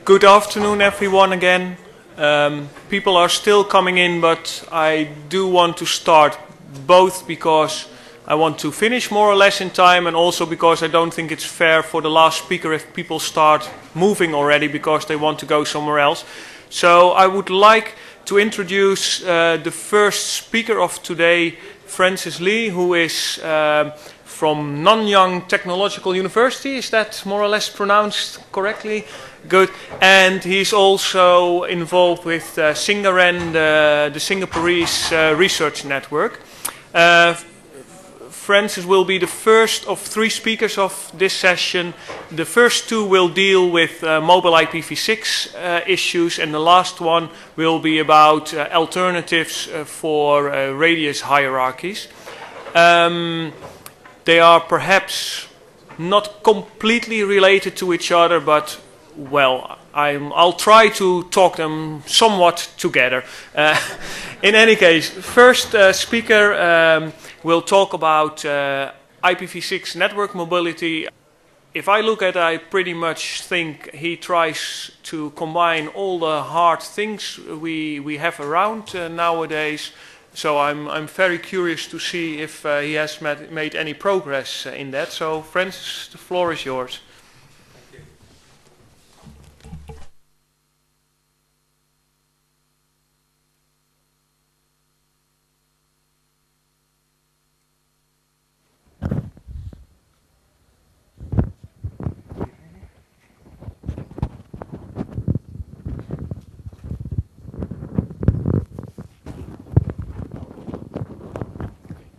Good afternoon, everyone, again. People are still coming in, but I do want to start, both because I want to finish more or less in time, and also because I don't think it's fair for the last speaker if people start moving already because they want to go somewhere else. So I would like to introduce the first speaker of today, Francis Lee, who is from Nanyang Technological University. Is that more or less pronounced correctly? Good. And he's also involved with Singaren, the Singaporeese research network. Francis will be the first of three speakers of this session. The first two will deal with mobile IPv6 issues, and the last one will be about alternatives for radius hierarchies. They are perhaps not completely related to each other, but well, I'll try to talk them somewhat together. In any case, first speaker will talk about IPv6 network mobility. If I look at it, I pretty much think he tries to combine all the hard things we have around nowadays. So I'm very curious to see if he has made any progress in that. So Francis, the floor is yours.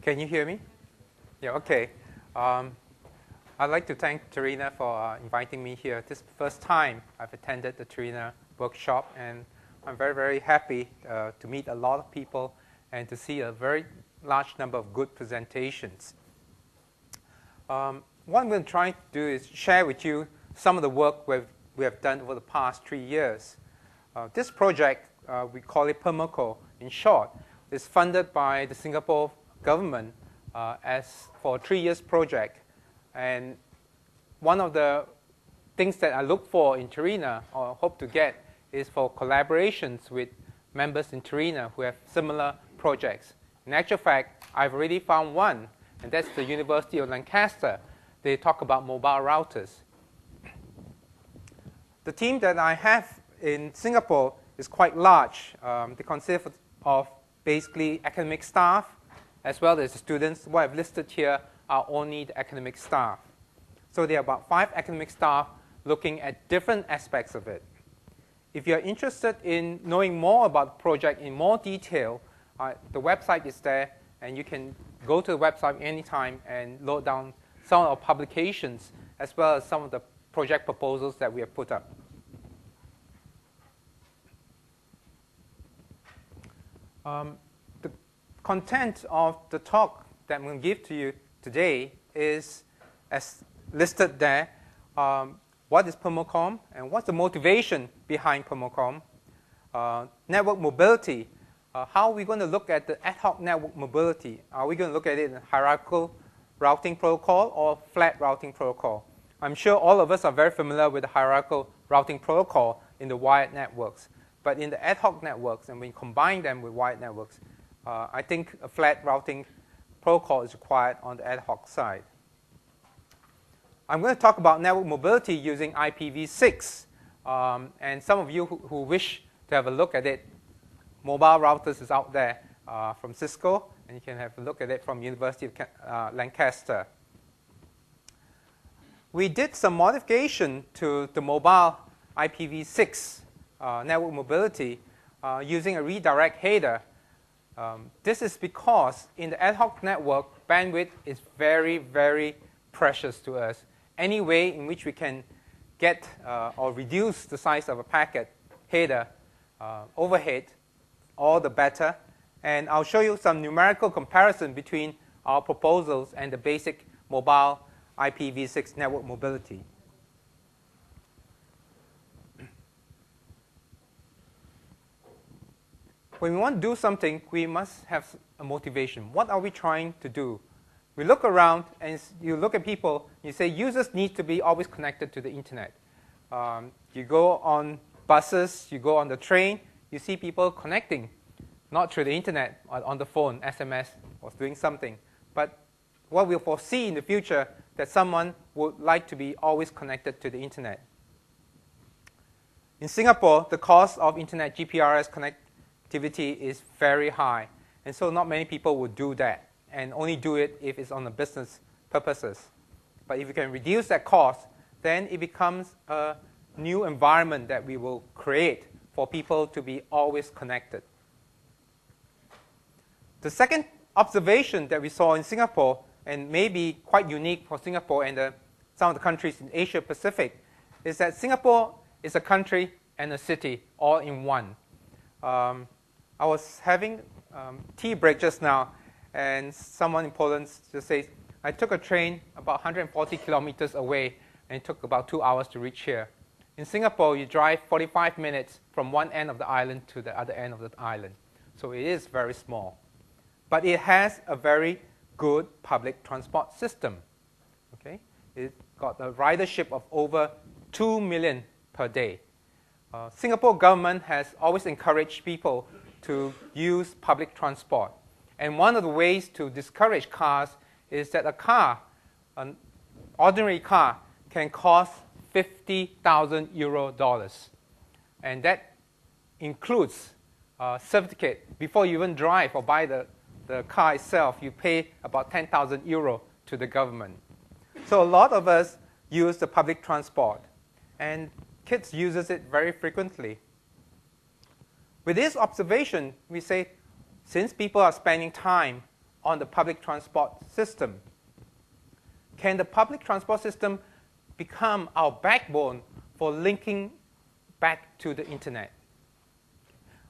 Can you hear me? Yeah, okay. I'd like to thank Terina for inviting me here. This is the first time I've attended the Terina workshop, and I'm very, very happy to meet a lot of people and to see a very large number of good presentations. What I'm going to try to do is share with you some of the work we have done over the past 3 years. This project, we call it PERMACO in short, is funded by the Singapore government as for a 3 years project. And one of the things that I look for in Terina, or hope to get, is for collaborations with members in Terina who have similar projects. In actual fact, I've already found one, and that's the University of Lancaster. They talk about mobile routers. The team that I have in Singapore is quite large. They consist of basically academic staff, as well as the students. What I've listed here are only the academic staff. So there are about 5 academic staff looking at different aspects of it. If you're interested in knowing more about the project in more detail, the website is there, and you can go to the website anytime and load down some of our publications, as well as some of the project proposals that we have put up. Content of the talk that I'm going to give to you today is, as listed there, what is PERMACOM and what's the motivation behind PERMACOM, network mobility, how are we going to look at the ad hoc network mobility? Are we going to look at it in hierarchical routing protocol or flat routing protocol? I'm sure all of us are very familiar with the hierarchical routing protocol in the wired networks. But in the ad hoc networks, and when we combine them with wired networks, I think a flat routing protocol is required on the ad hoc side. I'm going to talk about network mobility using IPv6. And some of you who wish to have a look at it, mobile routers is out there from Cisco, and you can have a look at it from University of Lancaster. We did some modification to the mobile IPv6 network mobility using a redirect header. This is because in the ad hoc network, bandwidth is very, very precious to us. Any way in which we can get or reduce the size of a packet header overhead, all the better. And I'll show you some numerical comparison between our proposals and the basic mobile IPv6 network mobility. When we want to do something, we must have a motivation. What are we trying to do? We look around, and you look at people, you say users need to be always connected to the internet. You go on buses, you go on the train, you see people connecting, not through the internet or on the phone, SMS, or doing something. But what we'll foresee in the future that someone would like to be always connected to the internet. In Singapore, the cost of internet GPRS connectivity is very high, and so not many people would do that, and only do it if it's on the business purposes. But if you can reduce that cost, then it becomes a new environment that we will create for people to be always connected. The second observation that we saw in Singapore, and maybe quite unique for Singapore and some of the countries in Asia Pacific, is that Singapore is a country and a city all in one. I was having tea break just now, and someone in Poland just says, I took a train about 140 kilometers away, and it took about 2 hours to reach here. In Singapore, you drive 45 minutes from one end of the island to the other end of the island. So it is very small. But it has a very good public transport system. Okay? It's got a ridership of over 2 million per day. Singapore government has always encouraged people to use public transport. And one of the ways to discourage cars is that a car, an ordinary car, can cost 50,000 euro dollars. And that includes certificate. Before you even drive or buy the car itself, you pay about 10,000 euro to the government. So a lot of us use the public transport, and kids uses it very frequently. With this observation, we say, since people are spending time on the public transport system, can the public transport system become our backbone for linking back to the internet?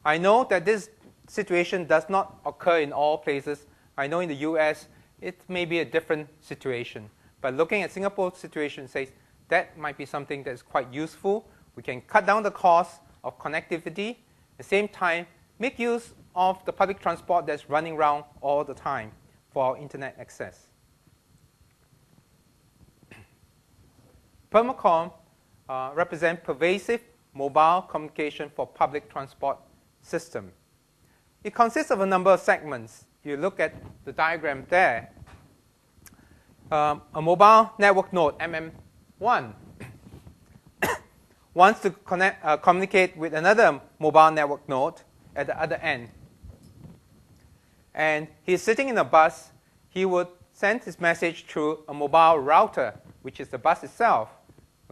I know that this situation does not occur in all places. I know in the US, it may be a different situation. But looking at Singapore's situation says that might be something that's quite useful. We can cut down the cost of connectivity, at the same time, make use of the public transport that's running around all the time for our internet access. Permacom represents pervasive mobile communication for public transport system. It consists of a number of segments. You look at the diagram there. A mobile network node, MM1, wants to communicate with another mobile network node at the other end. And he's sitting in a bus. He would send his message through a mobile router, which is the bus itself.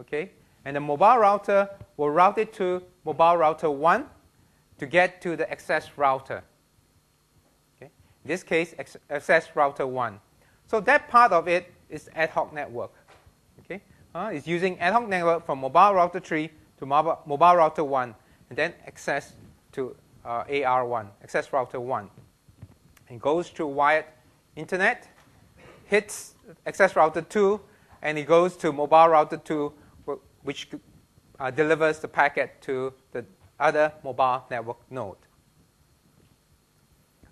Okay? And the mobile router will route it to mobile router 1 to get to the access router. Okay? In this case, access router 1. So that part of it is ad hoc network. Okay? It's using ad hoc network from mobile router 3 to mobile router 1, and then access to AR1, access router 1. And goes through wired internet, hits access router 2, and it goes to mobile router 2, which delivers the packet to the other mobile network node.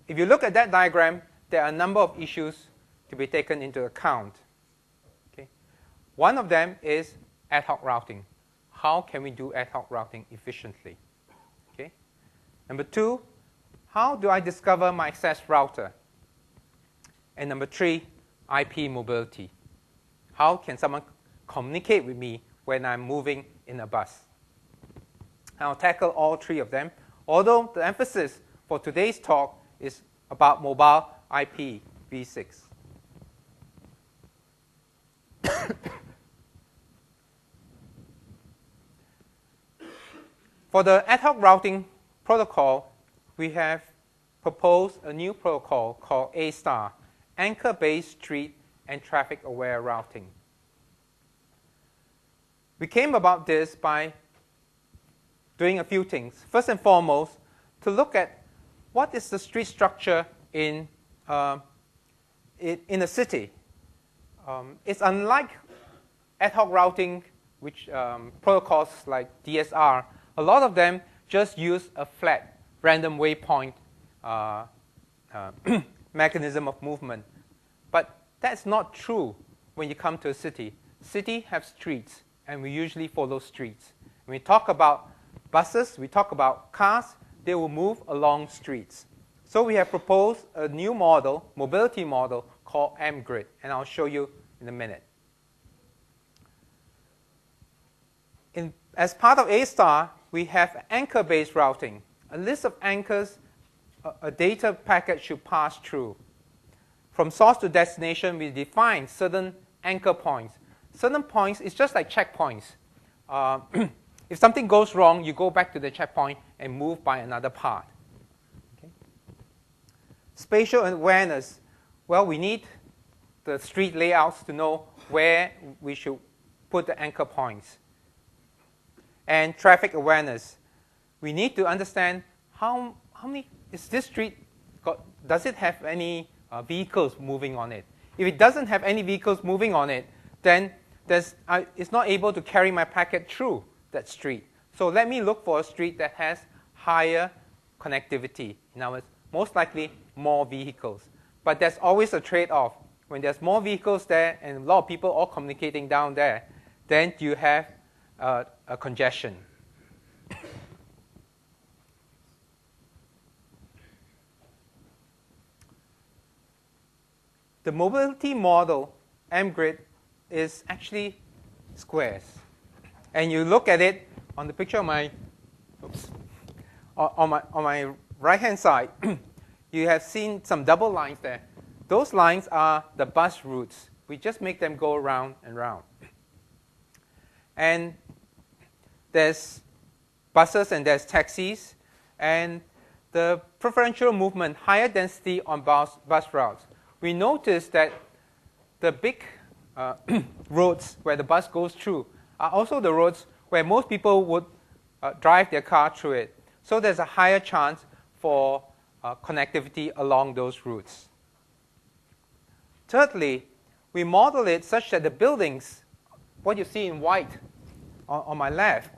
If you look at that diagram, there are a number of issues to be taken into account. Okay? One of them is ad hoc routing. How can we do ad hoc routing efficiently? Okay? Number 2, how do I discover my access router? And number 3, IP mobility. How can someone communicate with me when I'm moving in a bus? I'll tackle all 3 of them, although the emphasis for today's talk is about mobile IPv6. For the ad hoc routing protocol, we have proposed a new protocol called A*, Anchor-Based Street and Traffic-Aware Routing. We came about this by doing a few things. First and foremost, to look at what is the street structure in a city. It's unlike ad hoc routing, which protocols like DSR. A lot of them just use a flat, random waypoint mechanism of movement. But that's not true when you come to a city. City have streets, and we usually follow streets. When we talk about buses, we talk about cars, they will move along streets. So we have proposed a new model, mobility model, called mGrid, and I'll show you in a minute. As part of A*, we have anchor-based routing. A list of anchors a data packet should pass through. From source to destination, we define certain anchor points. Certain points is just like checkpoints. If something goes wrong, you go back to the checkpoint and move by another path. Okay. Spatial awareness. Well, we need the street layouts to know where we should put the anchor points. And traffic awareness. We need to understand how many is this street got, does it have any vehicles moving on it? If it doesn't have any vehicles moving on it, then it's not able to carry my packet through that street. So let me look for a street that has higher connectivity. In other words, most likely more vehicles. But there's always a trade-off. When there's more vehicles there and a lot of people all communicating down there, then you have a congestion. The mobility model, mGrid, is actually squares. And you look at it on the picture on my, on my right-hand side, you have seen some double lines there. Those lines are the bus routes. We just make them go round and round. And there's buses and there's taxis. And the preferential movement, higher density on bus routes. We notice that the big roads where the bus goes through are also the roads where most people would drive their car through it. So there's a higher chance for connectivity along those routes. Thirdly, we model it such that the buildings, what you see in white on my left,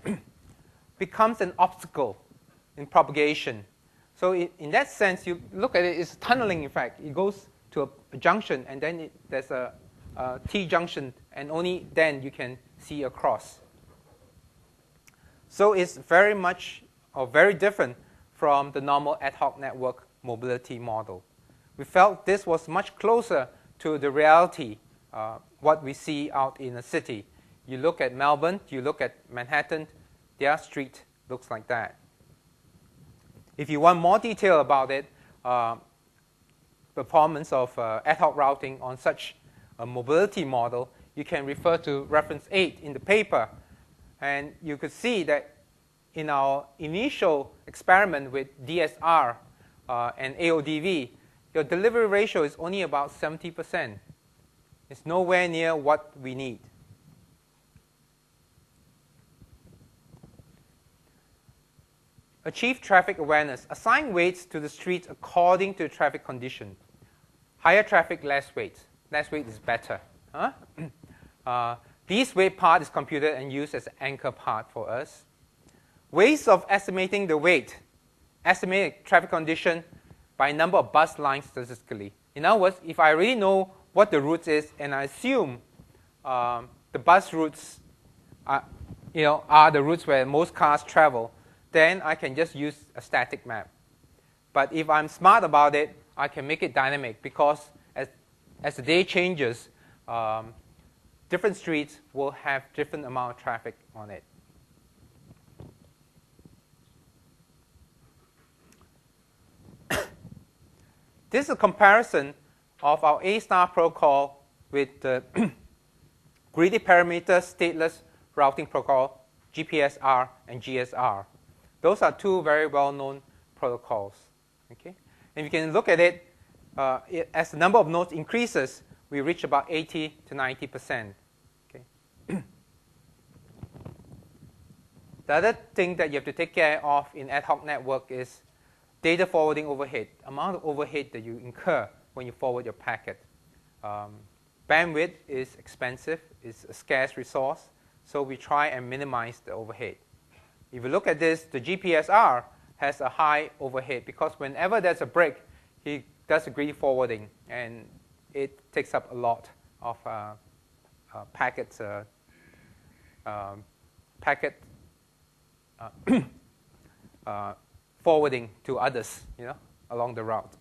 becomes an obstacle in propagation. So in that sense, you look at it, it's a tunneling effect. It goes to a junction, and then there's a T-junction, and only then you can see across. So it's very much or very different from the normal ad hoc network mobility model. We felt this was much closer to the reality, what we see out in a city. You look at Melbourne, you look at Manhattan, their street looks like that. If you want more detail about it, performance of ad hoc routing on such a mobility model, you can refer to reference 8 in the paper. And you could see that in our initial experiment with DSR and AODV, your delivery ratio is only about 70%. It's nowhere near what we need. Achieve traffic awareness. Assign weights to the streets according to traffic condition. Higher traffic, less weight. Less weight is better. Huh? Least weight part is computed and used as an anchor part for us. Ways of estimating the weight. Estimate traffic condition by number of bus lines statistically. In other words, if I already know what the route is and I assume the bus routes are the routes where most cars travel, then I can just use a static map. But if I'm smart about it, I can make it dynamic because as the day changes, different streets will have different amount of traffic on it. This is a comparison of our A* protocol with the greedy parameter stateless routing protocol, GPSR and GSR. Those are two very well-known protocols. Okay? And you can look at it, as the number of nodes increases, we reach about 80 to 90%. Okay? The other thing that you have to take care of in ad hoc network is data forwarding overhead, amount of overhead that you incur when you forward your packet. Bandwidth is expensive, it's a scarce resource, so we try and minimize the overhead. If you look at this, the GPSR has a high overhead because whenever there's a break, he does a greedy forwarding, and it takes up a lot of packets packet forwarding to others, along the route.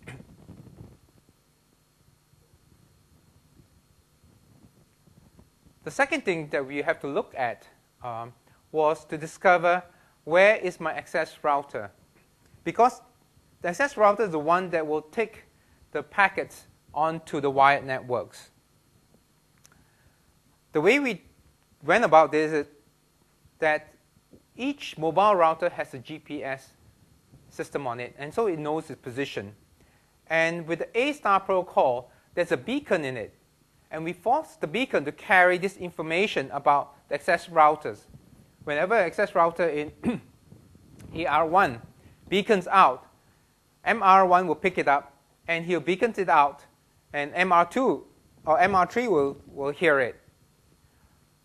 The second thing that we have to look at was to discover where is my access router. Because the access router is the one that will take the packets onto the wired networks. The way we went about this is that each mobile router has a GPS system on it, and so it knows its position. And with the A-star protocol, there's a beacon in it. And we force the beacon to carry this information about the access routers. Whenever an access router in AR1 beacons out, MR1 will pick it up, and he'll beacon it out, and MR2 or MR3 will hear it.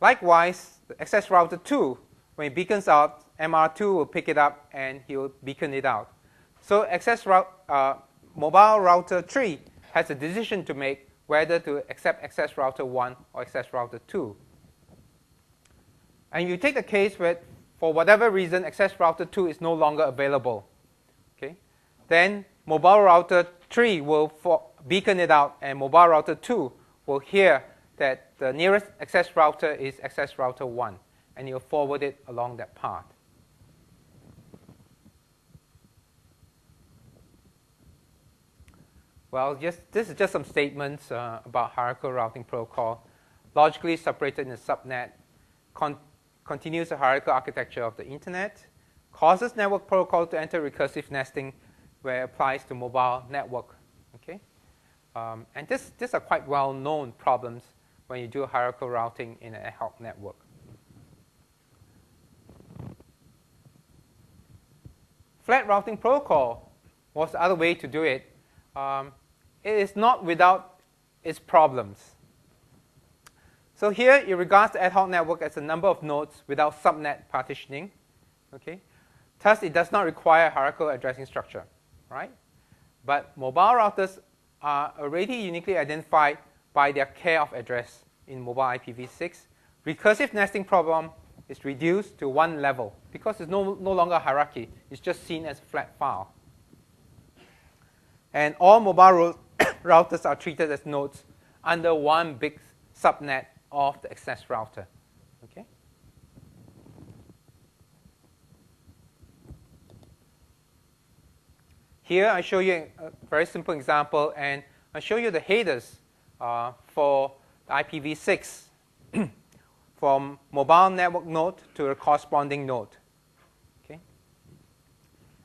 Likewise, the access router 2, when it beacons out, MR2 will pick it up, and he will beacon it out. So mobile router 3 has a decision to make whether to accept access router 1 or access router 2. And you take the case where, for whatever reason, access router 2 is no longer available. Okay? Then mobile router 3 will beacon it out, and mobile router 2 will hear that the nearest access router is access router 1, and you'll forward it along that path. Well, this is just some statements about hierarchical routing protocol. Logically separated in a subnet, continues the hierarchical architecture of the internet, causes network protocol to enter recursive nesting where it applies to mobile network. Okay? And these are quite well-known problems when you do hierarchical routing in an ad hoc network. Flat routing protocol was the other way to do it. It is not without its problems. So here, it regards the ad hoc network as a number of nodes without subnet partitioning. Okay? Thus, it does not require a hierarchical addressing structure. Right? But mobile routers are already uniquely identified by their care of address in mobile IPv6. Recursive nesting problem is reduced to one level because it's no longer a hierarchy. It's just seen as a flat file. And all mobile routers are treated as nodes under one big subnet of the access router. Okay? Here, I show you a very simple example, and I show you the headers for the IPv6 from mobile network node to a corresponding node. Okay?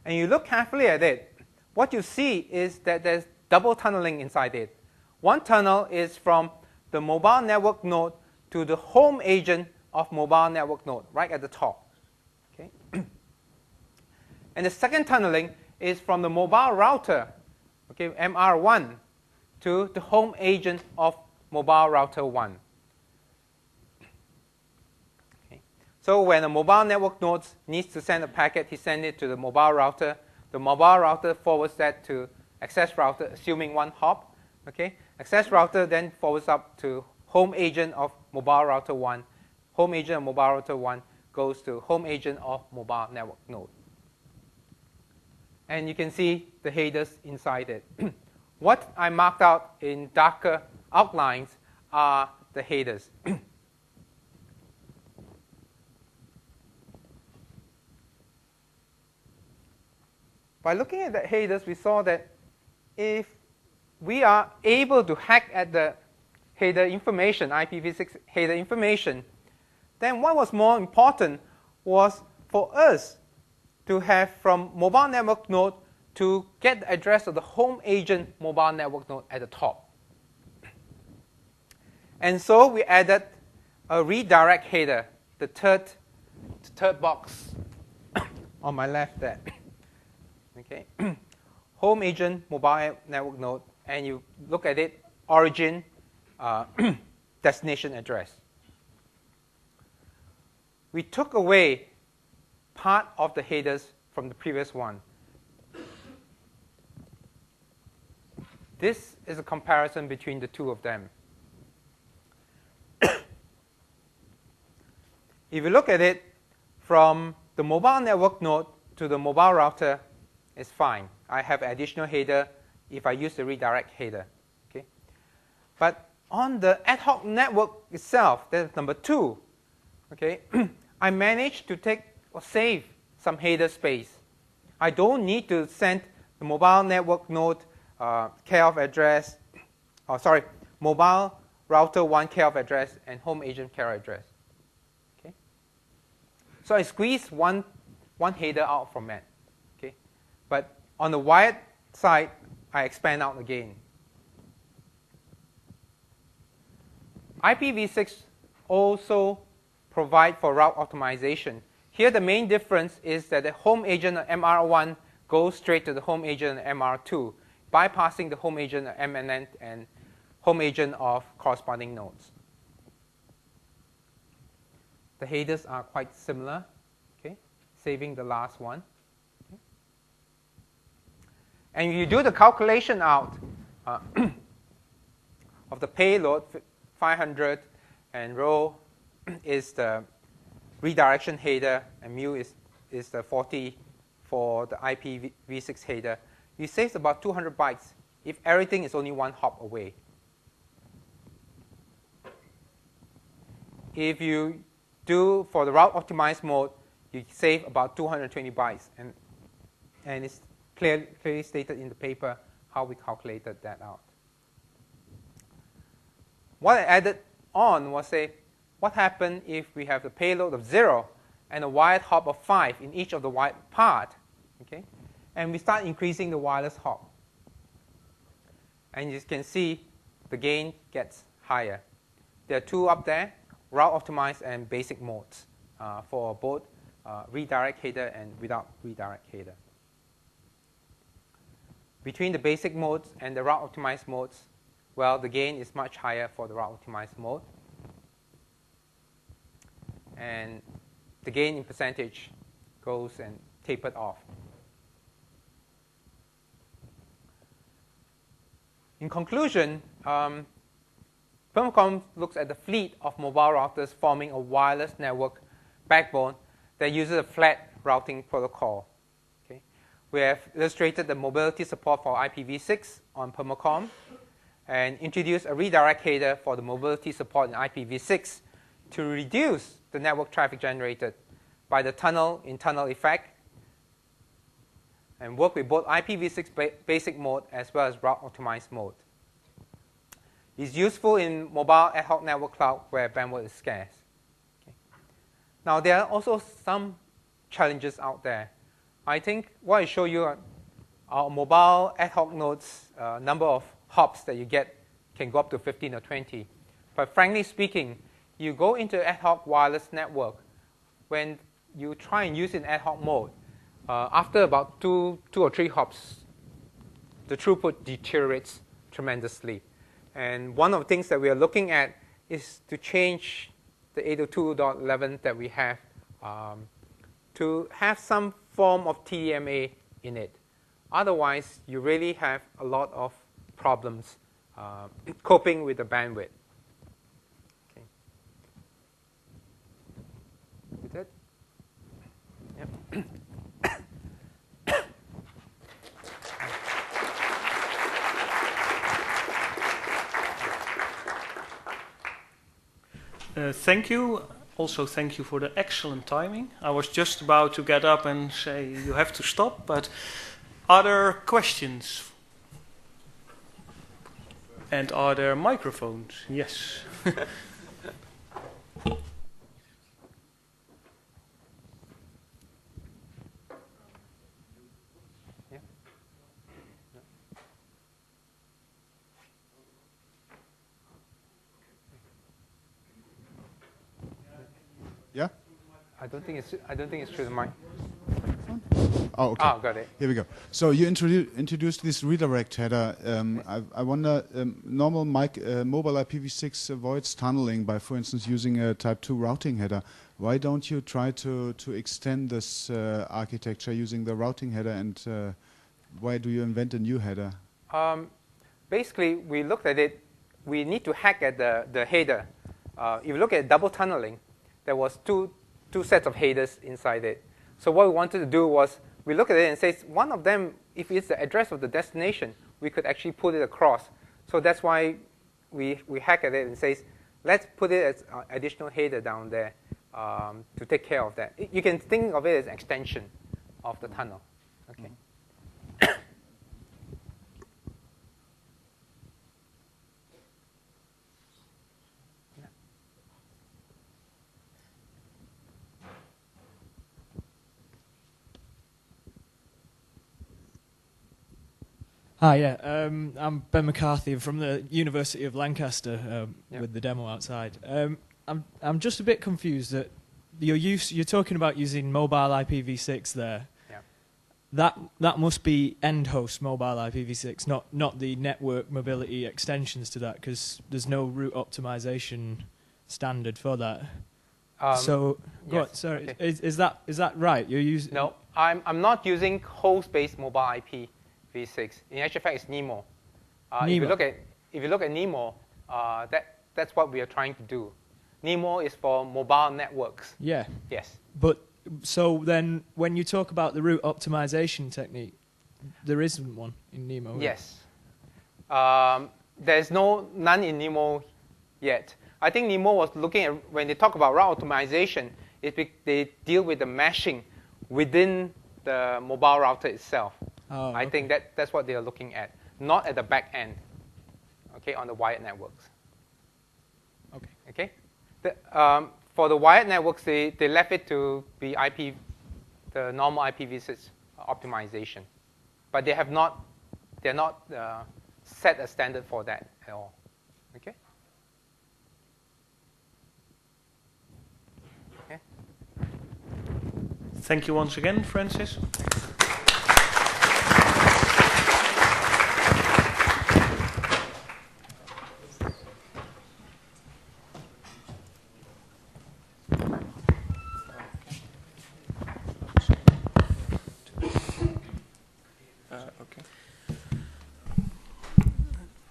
And you look carefully at it, what you see is that there's double tunneling inside it. One tunnel is from the mobile network node to the home agent of mobile network node, right at the top. Okay? And the second tunneling is from the mobile router, okay, MR1, to the home agent of mobile router 1. Okay. So when a mobile network node needs to send a packet, he sends it to the mobile router. The mobile router forwards that to access router, assuming one hop. Okay? Access router then forwards up to home agent of mobile router 1. Home agent of mobile router 1 goes to home agent of mobile network node. And you can see the headers inside it. What I marked out in darker outlines are the headers. By looking at the headers, we saw that if we are able to hack at the header information, IPv6 header information, then what was more important was for us to have from mobile network node to get the address of the home agent mobile network node at the top. And so we added a redirect header, the third box on my left there. Okay, home agent mobile network node, and you look at it, origin, destination address. We took away part of the headers from the previous one. This is a comparison between the two of them. If you look at it from the mobile network node to the mobile router, it's fine. I have additional header if I use the redirect header. Okay? But on the ad hoc network itself, that's number 2. Okay? I managed to take or save some header space. I don't need to send the mobile network node care of address, mobile router 1 care of address and home agent care address. Okay? So I squeeze one header out from that. Okay? But on the wired side, I expand out again. IPv6 also provide for route optimization. Here the main difference is that the home agent of MR1 goes straight to the home agent of MR2, bypassing the home agent of MNN and home agent of corresponding nodes. The headers are quite similar, okay? Saving the last one. Okay? And you do the calculation out of the payload, 500, and rho is the redirection header, and mu is the 40 for the IPv6 header. You save about 200 bytes if everything is only 1 hop away. If you do for the route optimized mode, you save about 220 bytes, and it's clearly stated in the paper how we calculated that out. What I added on was what happened if we have the payload of 0 and a wired hop of 5 in each of the wired part, okay? And we start increasing the wireless hop. And you can see the gain gets higher. There are 2 up there, route optimized and basic modes for both redirect header and without redirect header. Between the basic modes and the route optimized modes, well, the gain is much higher for the route optimized mode. And the gain in percentage goes and tapered off. In conclusion, Permacom looks at the fleet of mobile routers forming a wireless network backbone that uses a flat routing protocol. Okay? We have illustrated the mobility support for IPv6 on Permacom and introduced a redirect header for the mobility support in IPv6 to reduce the network traffic generated by the tunnel-in-tunnel effect and work with both IPv6 basic mode as well as route optimized mode. It's useful in mobile ad hoc network cloud where bandwidth is scarce. Okay. Now, there are also some challenges out there. I think what I show you are mobile ad hoc nodes, number of hops that you get can go up to 15 or 20. But frankly speaking, you go into ad hoc wireless network, when you try and use it in ad hoc mode, after about two or three hops, the throughput deteriorates tremendously. And one of the things that we are looking at is to change the 802.11 that we have to have some form of TDMA in it. Otherwise, you really have a lot of problems coping with the bandwidth. Okay. You did? Yep. Thank you. Also, thank you for the excellent timing. I was just about to get up and say you have to stop, but are there questions? And are there microphones? Yes. Yeah? I don't think it's through the mic. Oh, okay. Oh, got it. Here we go. So you introduced this redirect header. I wonder, normal mobile IPv6 avoids tunneling by, for instance, using a type 2 routing header. Why don't you try to extend this architecture using the routing header, and why do you invent a new header? Basically, we looked at it. We need to hack at the header. If you look at double tunneling, there was two two sets of headers inside it. So what we wanted to do was we look at it and say one of them, if it's the address of the destination, we could actually put it across. So that's why we hack at it and say, let's put it as an additional header down there to take care of that. You can think of it as an extension of the tunnel. Okay. Hi, yeah. I'm Ben McCarthy. I'm from the University of Lancaster with the demo outside. I'm just a bit confused that you're talking about using mobile IPv6 there. Yeah. That must be end host mobile IPv6, not the network mobility extensions to that, because there's no route optimization standard for that. So, yes. Sorry, okay. Is that right? You're using? No, I'm not using host-based mobile IPv6. In actual fact, it's NEMO. If you look at NEMO, that's what we are trying to do. NEMO is for mobile networks. Yeah. Yes. But so then, when you talk about the route optimization technique, there isn't one in NEMO. Yes. There's none in NEMO yet. I think NEMO was looking at, when they talk about route optimization, they deal with the meshing within the mobile router itself. Oh, I think that's what they are looking at, not at the back end, okay, on the wired networks. Okay. For the wired networks, they left it to be the normal IPv6 optimization, but they're not set a standard for that at all. Okay. Thank you once again, Francis.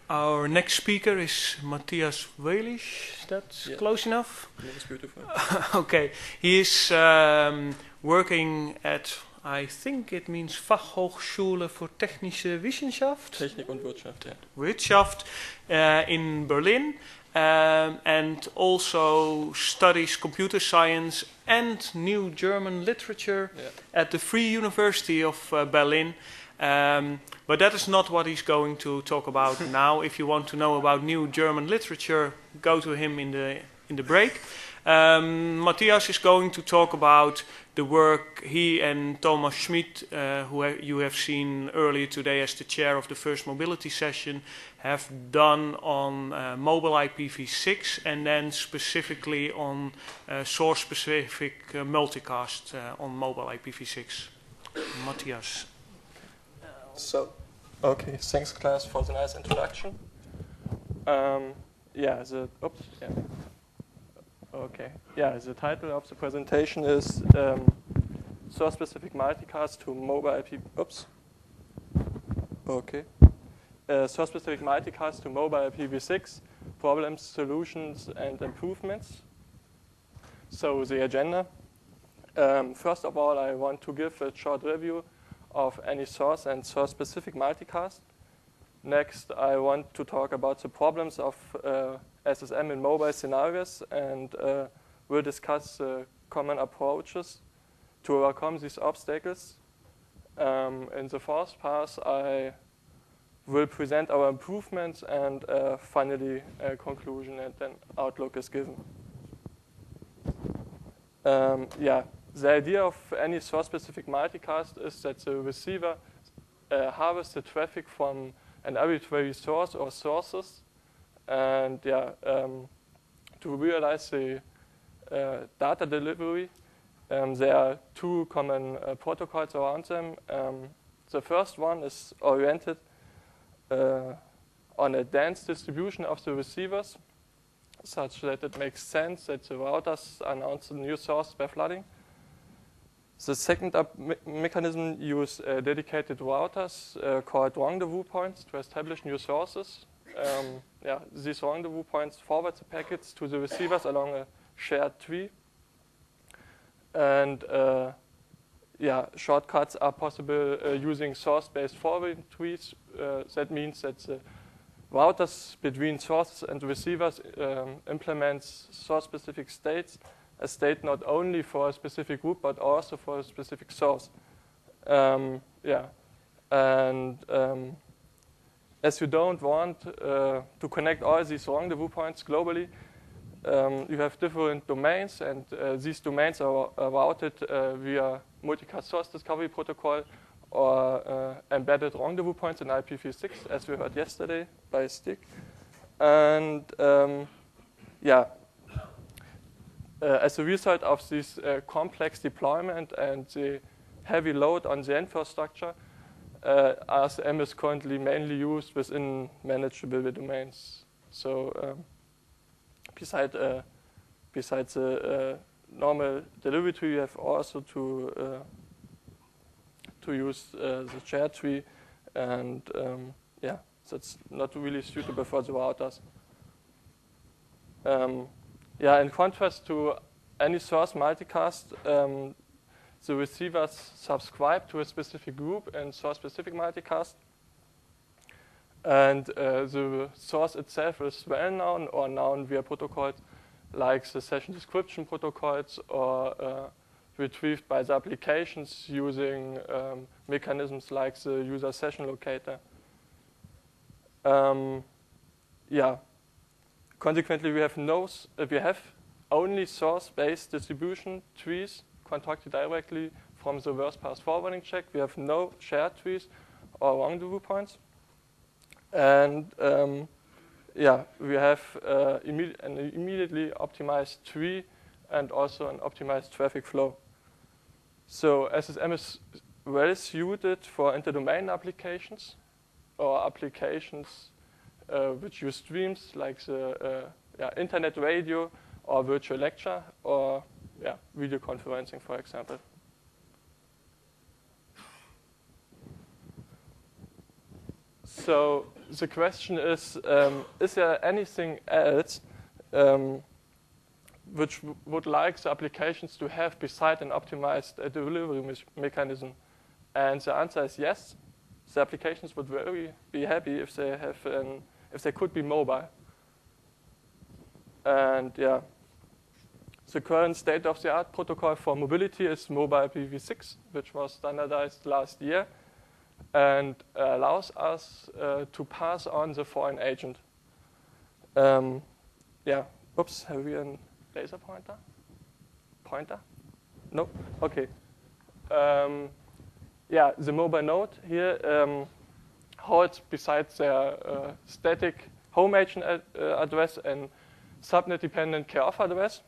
Our next speaker is Matthias Baelish. That's close enough? That's beautiful. Okay. He is working at, I think it means Fachhochschule für Technische Wissenschaft. Technik und Wirtschaft, yeah. Wirtschaft in Berlin. And also studies computer science and new German literature at the Free University of Berlin. But that is not what he's going to talk about now. If you want to know about new German literature, go to him in the break. Matthias is going to talk about the work he and Thomas Schmid, who you have seen earlier today as the chair of the first mobility session, have done on mobile IPv6 and then specifically on source-specific multicast on mobile IPv6. Matthias. So, okay, thanks, Klaas, for the nice introduction. The title of the presentation is source-specific multicast to mobile IP. Source-specific multicast to mobile IPv6, problems, solutions, and improvements. So the agenda. First of all, I want to give a short review of any source and source-specific multicast. Next, I want to talk about the problems of SSM in mobile scenarios, and we'll discuss common approaches to overcome these obstacles. In the first part, I will present our improvements and finally a conclusion, and then outlook is given. The idea of any source-specific multicast is that the receiver harvests the traffic from an arbitrary source or sources, and to realize the data delivery, there are two common protocols around them. The first one is oriented on a dense distribution of the receivers, such that it makes sense that the routers announce a new source by flooding. The second mechanism uses dedicated routers called rendezvous points to establish new sources. These rendezvous points forward the packets to the receivers along a shared tree. And yeah, shortcuts are possible using source-based forwarding trees. That means that the routers between sources and receivers implements source-specific states, a state not only for a specific group but also for a specific source. Yeah, and as you don't want to connect all these rendezvous points globally, you have different domains, and these domains are routed via multicast source discovery protocol or embedded rendezvous points in IPv6, as we heard yesterday by Stig. And yeah, as a result of this complex deployment and the heavy load on the infrastructure, RSM is currently mainly used within manageable domains. So besides the normal delivery tree, you have also to use the shared tree, and yeah, that's not really suitable for the routers. Yeah, in contrast to any source multicast, the receivers subscribe to a specific group in source-specific multicast, and the source itself is well known or known via protocols like the session description protocols, or retrieved by the applications using mechanisms like the user session locator. Yeah. Consequently, we have only source-based distribution trees constructed directly from the reverse path forwarding check. We have no shared trees or rendezvous points, and yeah, we have an immediately optimized tree and also an optimized traffic flow. So SSM is well suited for inter-domain applications or applications which use streams like the internet radio or virtual lecture or video conferencing, for example. So the question is there anything else which would like the applications to have beside an optimized delivery mechanism? And the answer is yes. The applications would really be happy if they have if they could be mobile. And yeah, the current state-of-the-art protocol for mobility is mobile IPv6, which was standardized last year, and allows us to pass on the foreign agent. Yeah. Oops. Have we a laser pointer? Pointer? No. Okay. Yeah. The mobile node here holds, besides their static home agent address, and subnet-dependent care-off address.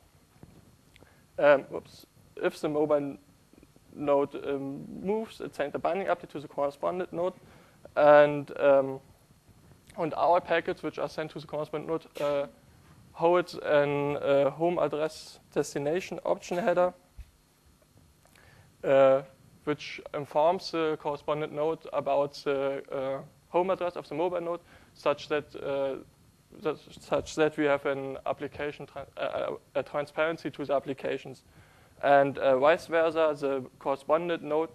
If the mobile node moves, it sends a binding update to the correspondent node, and our packets, which are sent to the correspondent node, holds an home address destination option header, which informs the correspondent node about the home address of the mobile node, such that we have an application a transparency to the applications, and vice versa. The correspondent node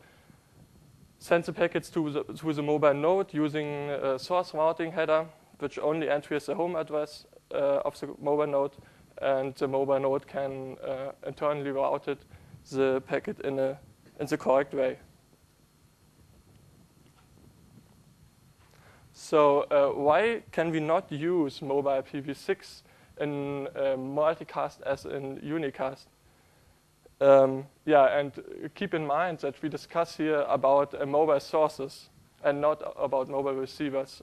sends the packets to the mobile node using a source routing header, which only enters the home address of the mobile node, and the mobile node can internally route the packet in the correct way. So why can we not use mobile IPv6 in multicast as in unicast? Yeah, and keep in mind that we discuss here about mobile sources and not about mobile receivers.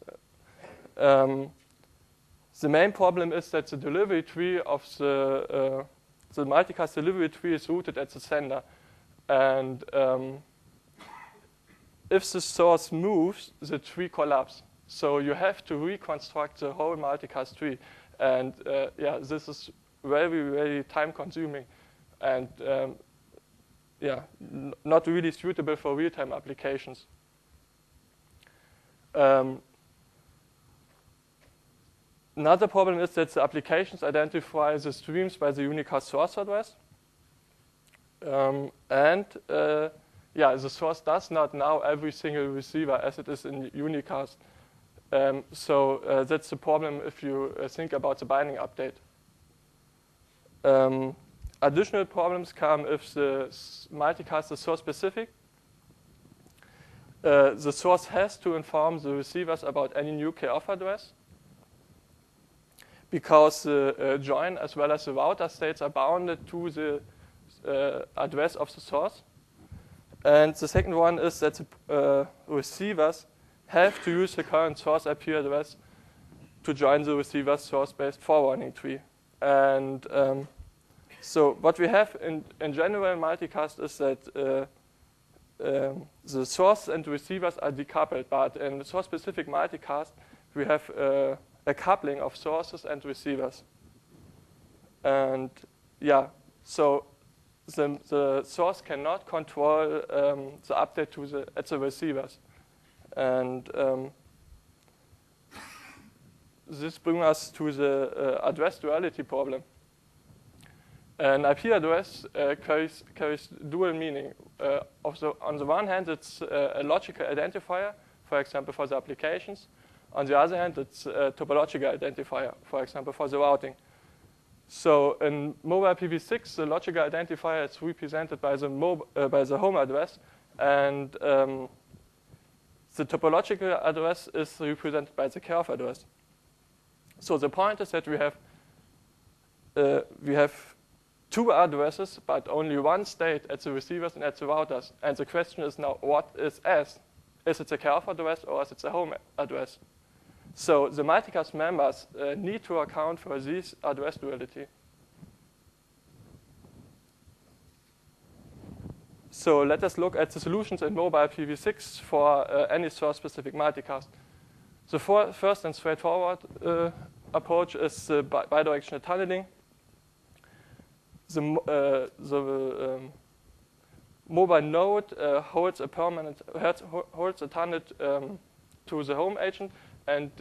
The main problem is that the delivery tree of the multicast delivery tree is rooted at the sender, and if the source moves, the tree collapses. So you have to reconstruct the whole multicast tree, and yeah, this is very, very time-consuming, and yeah, not really suitable for real-time applications. Another problem is that the applications identify the streams by the unicast source address, Yeah, the source does not know every single receiver as it is in unicast. So that's the problem if you think about the binding update. Additional problems come if the multicast is source specific. The source has to inform the receivers about any new k-off address, because the join as well as the router states are bounded to the address of the source. And the second one is that the receivers have to use the current source IP address to join the receiver's source-based forwarding tree. And so what we have in general in multicast is that the source and the receivers are decoupled, but in the source-specific multicast, we have a coupling of sources and receivers. And yeah, so the source cannot control the update at the receivers. And this brings us to the address duality problem. An IP address carries dual meaning. On the one hand, it's a logical identifier, for example, for the applications. On the other hand, it's a topological identifier, for example, for the routing. So in mobile IPv6, the logical identifier is represented by the home address, and the topological address is represented by the k-off address. So the point is that we have two addresses, but only one state at the receivers and at the routers. And the question is now, what is S? Is it the k-off address or is it the home address? So the multicast members need to account for this address duality. So let us look at the solutions in mobile IPv6 for any source-specific multicast. The first and straightforward approach is bidirectional tunneling. The mobile node holds a tunnel to the home agent, and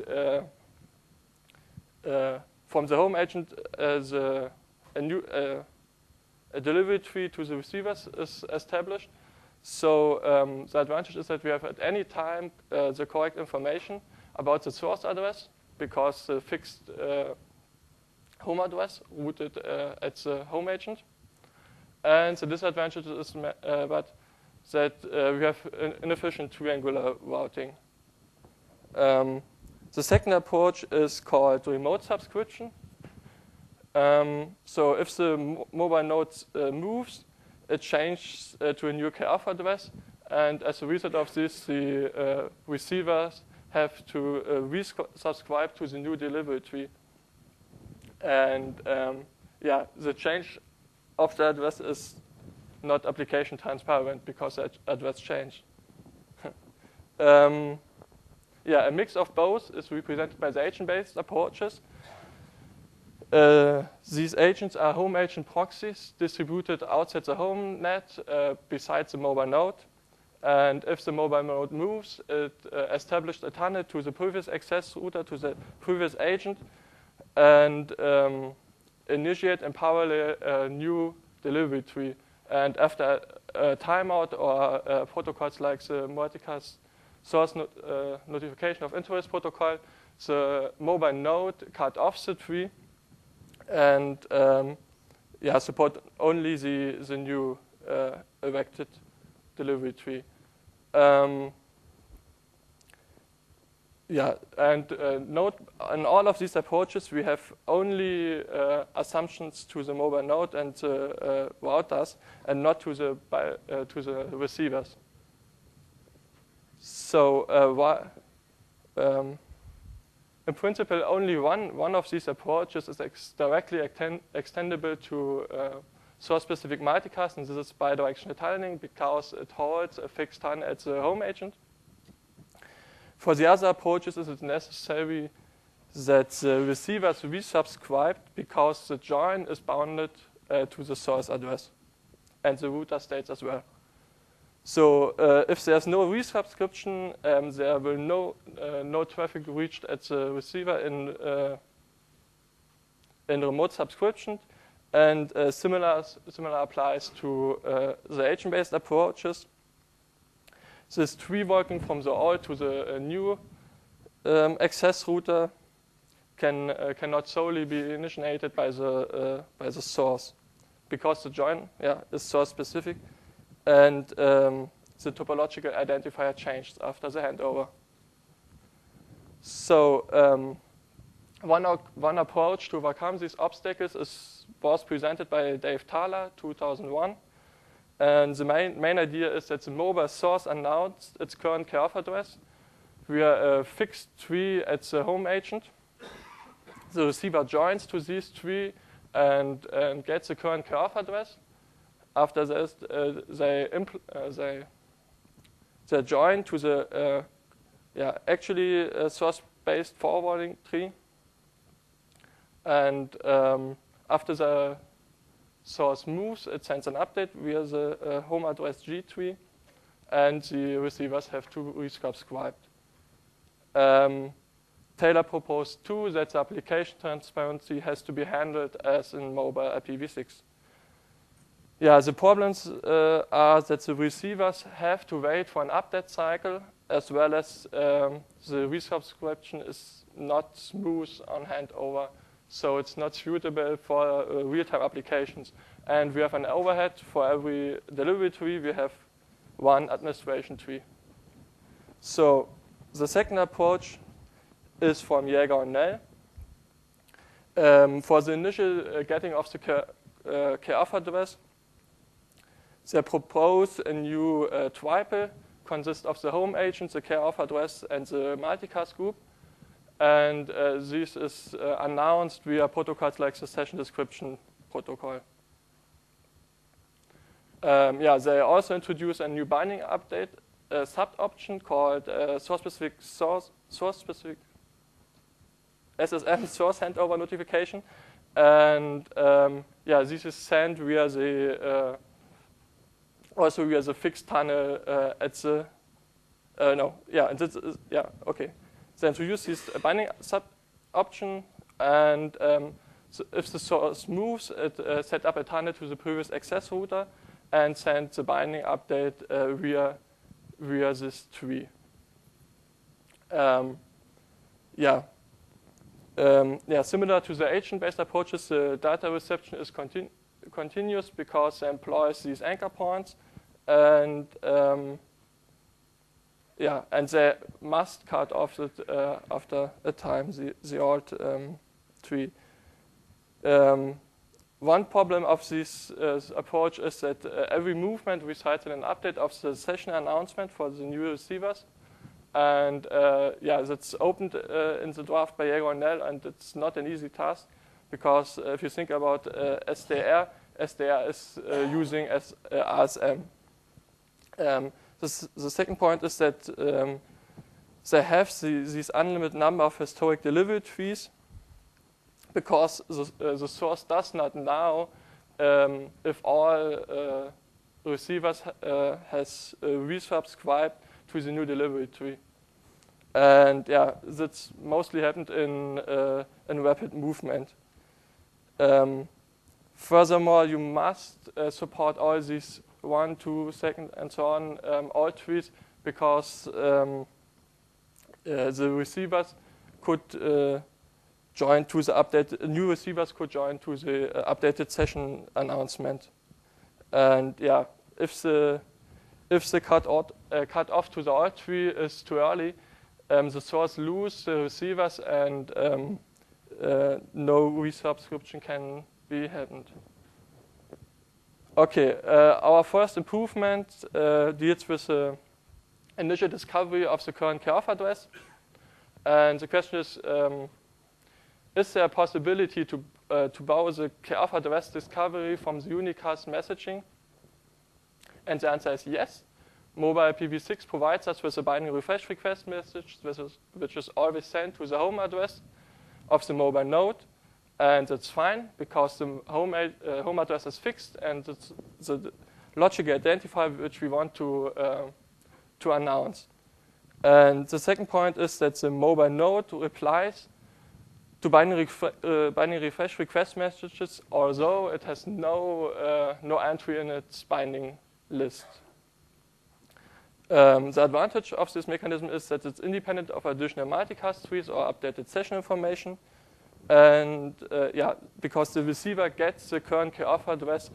from the home agent, a delivery tree to the receivers is established. So the advantage is that we have at any time the correct information about the source address, because the fixed home address routed at the home agent. And the disadvantage is that we have inefficient triangular routing. The second approach is called remote subscription. So if the mobile node moves, it changes to a new k-off address, and as a result of this, the receivers have to resubscribe to the new delivery tree. And yeah, the change of the address is not application transparent because the address changed. Yeah, a mix of both is represented by the agent-based approaches. These agents are home agent proxies distributed outside the home net besides the mobile node. And if the mobile node moves, it established a tunnel to the previous access router, to the previous agent, and initiate in parallel a new delivery tree. And after a timeout or protocols like the multicast source notification of interest protocol, the mobile node cut off the tree and yeah, support only the new erected delivery tree. Yeah, and note in all of these approaches, we have only assumptions to the mobile node and the routers, and not to the receivers. So in principle, only one of these approaches is directly extendable to source-specific multicast, and this is bidirectional tunneling because it holds a fixed tunnel at the home agent. For the other approaches, it is necessary that the receivers resubscribe because the join is bounded to the source address and the router states as well. So if there's no resubscription, there will no traffic reached at the receiver in remote subscription, And similar applies to the agent-based approaches. This tree walking from the old to the new access router cannot solely be initiated by the source, because the join is source specific, and the topological identifier changed after the handover. So one approach to overcome these obstacles was presented by Dave Thaler, 2001. And the main idea is that the mobile source announced its current KRF address via a fixed tree at the home agent. The receiver joins to this tree and gets the current KRF address. After this, they join to the actually source-based forwarding tree. And after the source moves, it sends an update via the home address G tree, and the receivers have to resubscribe. Taylor proposed too that the application transparency has to be handled as in mobile IPv6. Yeah, the problems are that the receivers have to wait for an update cycle, as well as the resubscription is not smooth on handover. So it's not suitable for real-time applications. And we have an overhead for every delivery tree. We have one administration tree. So the second approach is from Wierenga and Nell. For the initial getting of the KRF address, they propose a new triple, consists of the home agent, the KRF address, and the multicast group. And this is announced via protocols like the session description protocol. They also introduce a new binding update sub-option called source-specific SSN source handover notification. And this is sent via the also via the fixed tunnel at the They introduce this binding sub-option, and so if the source moves, it set up a tunnel to the previous access router and send the binding update via this tree. Similar to the agent-based approaches, the data reception is continuous because it employs these anchor points, and and they must cut off it after a time, the old tree. One problem of this approach is that every movement results in an update of the session announcement for the new receivers. And that's opened in the draft by Wierenga and Nell, and it's not an easy task, because if you think about SDR is using ASM. The second point is that they have these unlimited number of historic delivery trees, because the source does not know if all receivers has resubscribed to the new delivery tree. And that's mostly happened in rapid movement. Furthermore, you must support all these 1, 2 second, and so on, all trees, because the receivers could join to the update. New receivers could join to the updated session announcement. And if the cut off to the old tree is too early, the source loses the receivers, and no resubscription can be happened. Okay, our first improvement deals with the initial discovery of the current KRF address. And the question is there a possibility to borrow the KRF address discovery from the unicast messaging? And the answer is yes. Mobile IPv6 provides us with a binary refresh request message, which is always sent to the home address of the mobile node. And that's fine, because the home address is fixed, and it's the logic identifier which we want to announce. And the second point is that the mobile node replies to binary refresh request messages, although it has no entry in its binding list. The advantage of this mechanism is that it's independent of additional multicast trees or updated session information. And because the receiver gets the current KOF address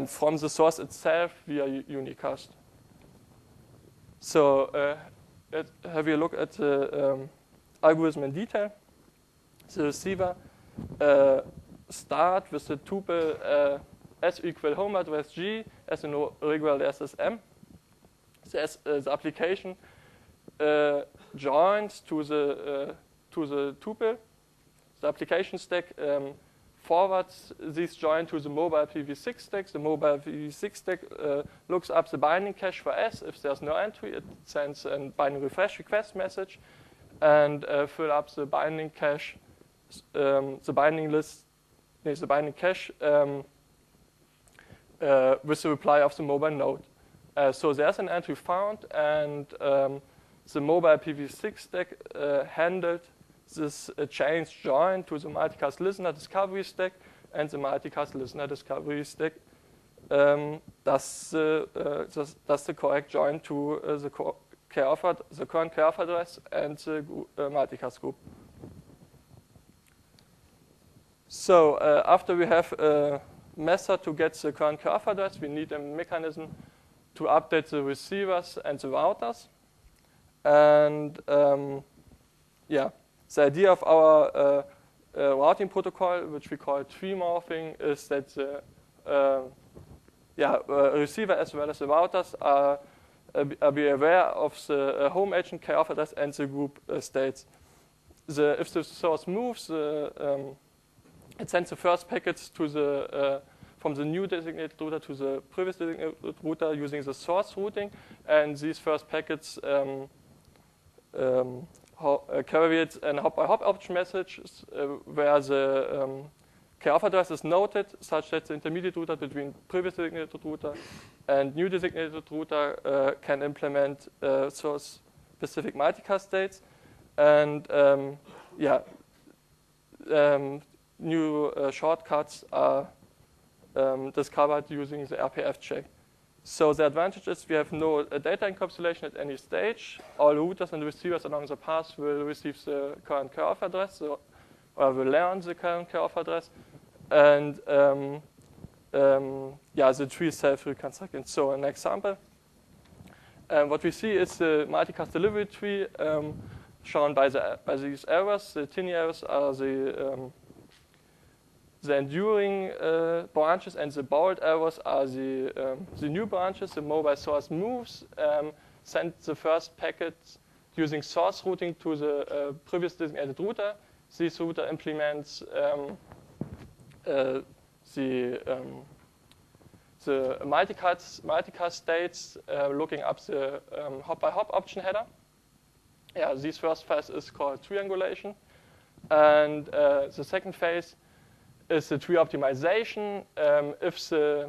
from the source itself via unicast. So have a look at the algorithm in detail. The receiver start with the tuple S equal home address G as an regular SSM. The application joins to the tuple. The application stack forwards this join to the mobile PV6 stack. The mobile PV6 stack looks up the binding cache for S. If there's no entry, it sends a binary refresh request message and fill up the binding cache, the binding cache with the reply of the mobile node. So there's an entry found, and the mobile PV6 stack handled this change join to the multicast listener discovery stack, and the multicast listener discovery stack does the correct join to the current KOF address and the multicast group. So after we have a method to get the current KOF address, we need a mechanism to update the receivers and the routers. And the idea of our routing protocol, which we call tree morphing, is that the receiver as well as the routers are be aware of the home agent KOF address and the group states. If the source moves, it sends the first packets to the from the new designated router to the previous designated router using the source routing, and these first packets carried an hop-by-hop option message where the KOF address is noted such that the intermediate router between previous designated router and new designated router can implement source-specific multicast states, and new shortcuts are discovered using the RPF check. So the advantage is we have no data encapsulation at any stage. All routers and receivers along the path will receive the current KOF address, or will learn the current KOF address, and the tree is self-reconstructing. So an example, what we see is the multicast delivery tree shown by these arrows. The tiny arrows are the enduring branches, and the bold arrows are the new branches. The mobile source moves, send the first packet using source routing to the previous designated router. This router implements the multicast states, looking up the hop-by-hop option header. This first phase is called triangulation, and the second phase is the tree optimization. If the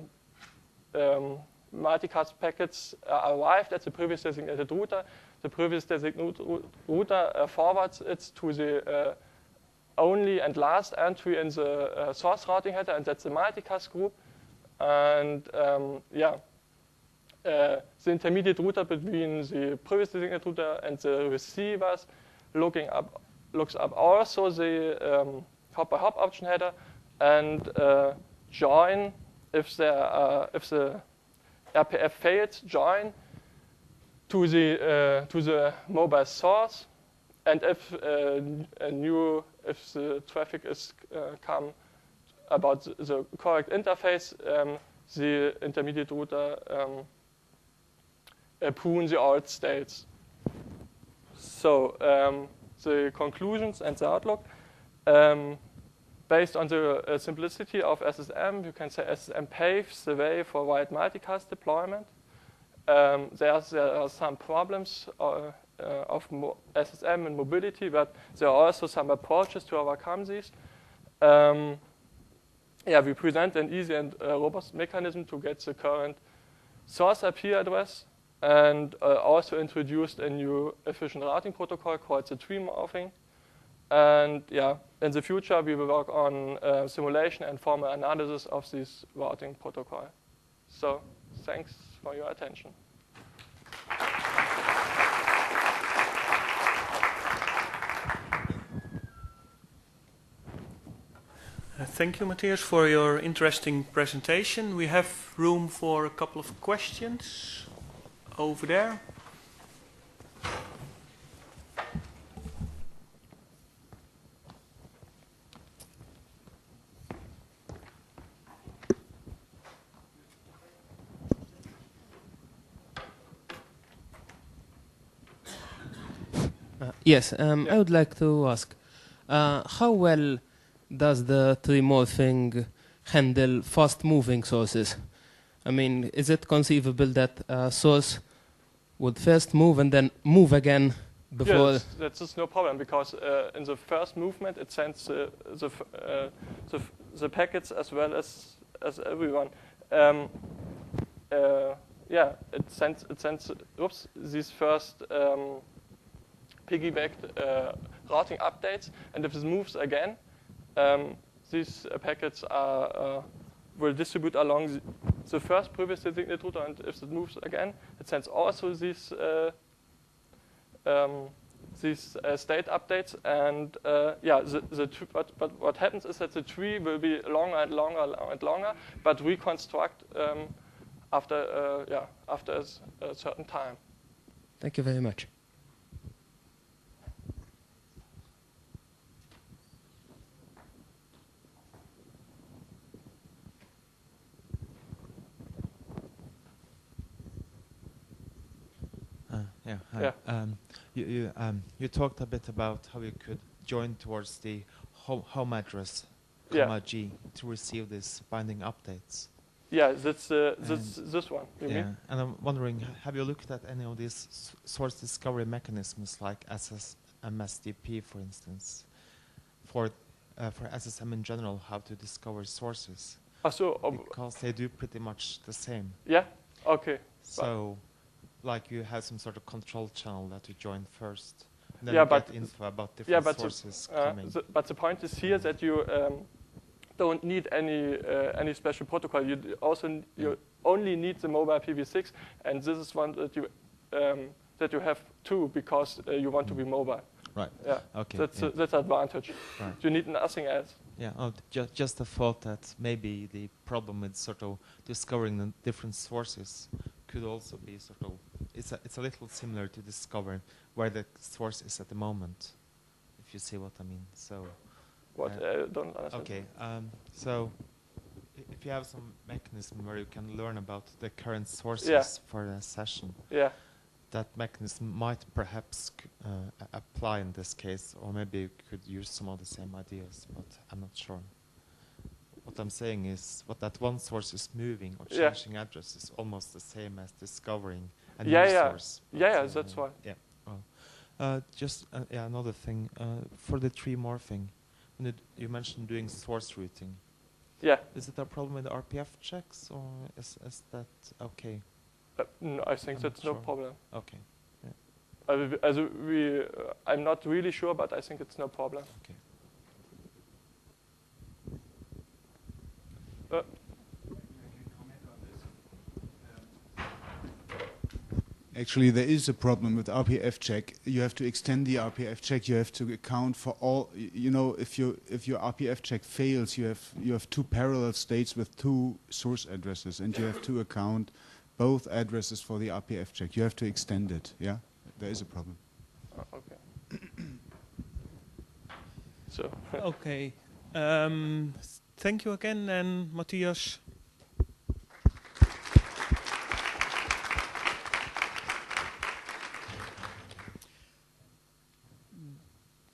multicast packets arrived at the previous designated router, the previous designated router forwards it to the only and last entry in the source routing header, and that's the multicast group. And the intermediate router between the previous designated router and the receivers looks up also the hop-by-hop option header, and join if the RPF fails, join to the mobile source, and if the traffic is come about the correct interface, the intermediate router prune the old states. So the conclusions and the outlook. Based on the simplicity of SSM, you can say SSM paves the way for wide multicast deployment. There are some problems of SSM and mobility, but there are also some approaches to overcome these. We present an easy and robust mechanism to get the current source IP address, and also introduced a new efficient routing protocol called the tree morphing. And yeah, in the future, we will work on simulation and formal analysis of this routing protocol. So thanks for your attention. Thank you, Matthias, for your interesting presentation. We have room for a couple of questions over there. Yes, I would like to ask, how well does the tree morphing handle fast-moving sources? I mean, is it conceivable that a source would first move and then move again before? Yes, that's just no problem, because in the first movement it sends the packets as well as everyone. Yeah, it sends these first piggybacked routing updates, and if it moves again, these packets will distribute along the first previous designated router, and if it moves again, it sends also these state updates. And yeah, but what happens is that the tree will be longer and longer and longer, but reconstruct after a certain time. Thank you very much. Yeah. Hi. Yeah. You talked a bit about how you could join towards the home address, Yeah. G, to receive these binding updates. Yeah, that's this one. You Yeah, mean? and I'm wondering, have you looked at any of these source discovery mechanisms like SSMSDP, for instance, for SSM in general, how to discover sources? Because they do pretty much the same. Yeah. Okay. So, like you have some sort of control channel that you join first. Then Yeah, you but get info about different sources coming. but the point is here that you don't need any special protocol. You only need the mobile PV6, and this is one that you have too, because you want to be mobile. Right. Yeah. Okay. That's advantage. Right. You need nothing else. Yeah. Oh, just a thought that maybe the problem with sort of discovering the different sources could also be sort of it's a little similar to discover where the source is at the moment, if you see what I mean. So. What? Don't understand. Okay. So if you have some mechanism where you can learn about the current sources for a session, that mechanism might perhaps apply in this case, or maybe you could use some of the same ideas, but I'm not sure. What I'm saying is, that one source is moving or changing address is almost the same as discovering a new source. Yeah, that's why. Yeah. Well, just another thing for the tree morphing. You mentioned doing source routing. Yeah. Is it a problem with RPF checks, or is that okay? No, I think that's no problem. Okay. Yeah. I'm not really sure, but I think it's no problem. Okay. Actually, there is a problem with RPF check. You have to extend the RPF check. You have to account for all. You know, if your RPF check fails, you have two parallel states with two source addresses, and you have to account both addresses for the RPF check. You have to extend it. Yeah, there is a problem. Okay. So. Okay. Thank you again, and Matthias.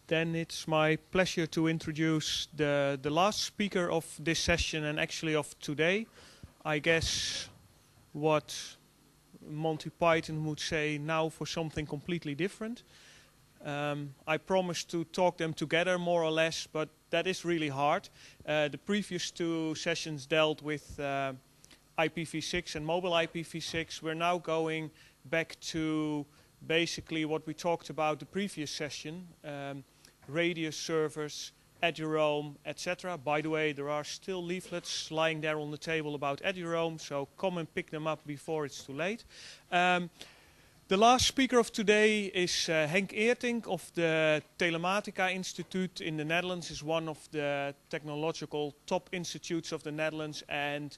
Then it's my pleasure to introduce the last speaker of this session, and actually of today. I guess what Monty Python would say now for something completely different. I promised to talk them together more or less, but that is really hard. The previous two sessions dealt with IPv6 and mobile IPv6. We're now going back to basically what we talked about the previous session. radius servers, eduroam, etc. By the way, there are still leaflets lying there on the table about eduroam, so come and pick them up before it's too late. The last speaker of today is Henk Eertink of the Telematica Institute in the Netherlands. Is one of the technological top institutes of the Netherlands, and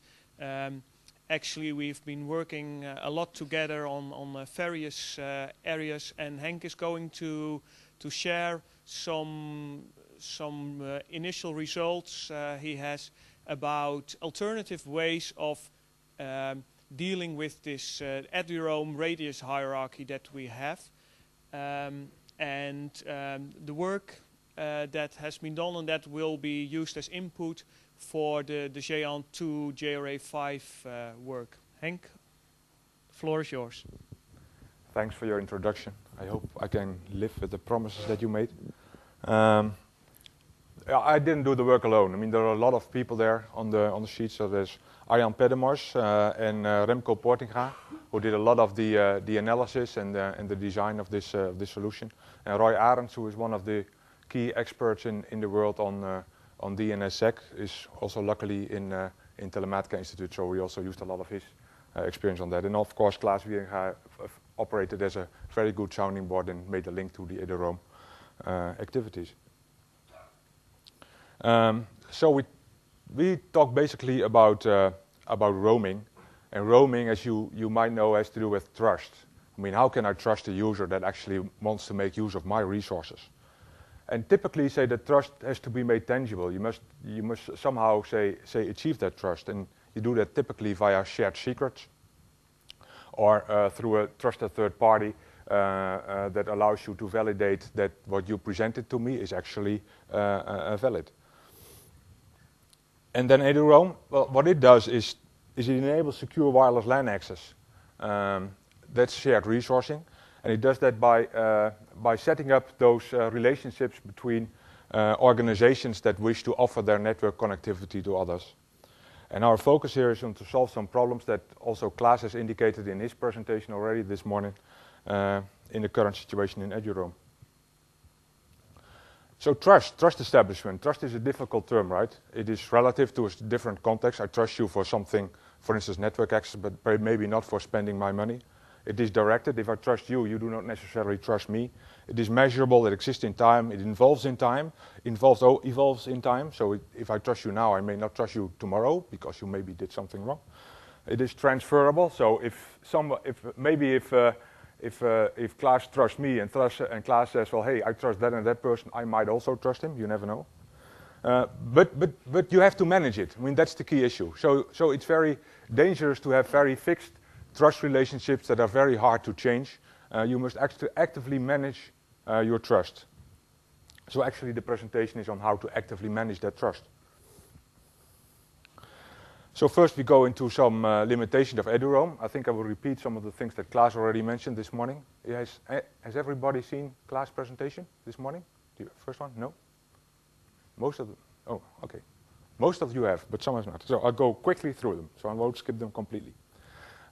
actually we've been working a lot together on various areas, and Henk is going to share some initial results he has about alternative ways of dealing with this eduroam radius hierarchy that we have, and the work that has been done on that will be used as input for the Géant 2 JRA5 work. Henk, the floor is yours. Thanks for your introduction. I hope I can live with the promises that you made. I didn't do the work alone. I mean, there are a lot of people there on the sheet. So there's Arjan Pedemars and Remco Portinga, who did a lot of the analysis and the design of this solution. And Roy Arends, who is one of the key experts in the world on DNSSEC, is also luckily in Telematica Institute. So we also used a lot of his experience on that. And of course, Klaas Wierenga operated as a very good sounding board and made a link to the eduroam activities. So we talk basically about roaming, and roaming, as you might know, has to do with trust. I mean, how can I trust a user that actually wants to make use of my resources? And typically, say that trust has to be made tangible. You must somehow say achieve that trust, and you do that typically via shared secrets, or through a trusted third party that allows you to validate that what you presented to me is actually valid. And then eduroam, well, what it does is it enables secure wireless LAN access. That's shared resourcing, and it does that by setting up those relationships between organizations that wish to offer their network connectivity to others. And our focus here is on to solve some problems that also Klaas has indicated in his presentation already this morning in the current situation in eduroam. So trust establishment. Trust is a difficult term, right? It is relative to a different context. I trust you for something, for instance, network access, but maybe not for spending my money. It is directed. If I trust you, you do not necessarily trust me. It is measurable. It exists in time. It involves in time. Evolves in time. So if I trust you now, I may not trust you tomorrow because you maybe did something wrong. It is transferable. So if Klaas trusts me and Klaas says, well, hey, I trust that and that person, I might also trust him. You never know. But you have to manage it. I mean, that's the key issue. So it's very dangerous to have very fixed trust relationships that are very hard to change. You must actively manage your trust. So actually the presentation is on how to actively manage that trust. So first we go into some limitation of eduroam. I think I will repeat some of the things that Klaas already mentioned this morning. Has everybody seen Klaas' presentation this morning? The first one? No? Most of them? Oh, okay. Most of you have, but some have not. So I'll go quickly through them, so I won't skip them completely.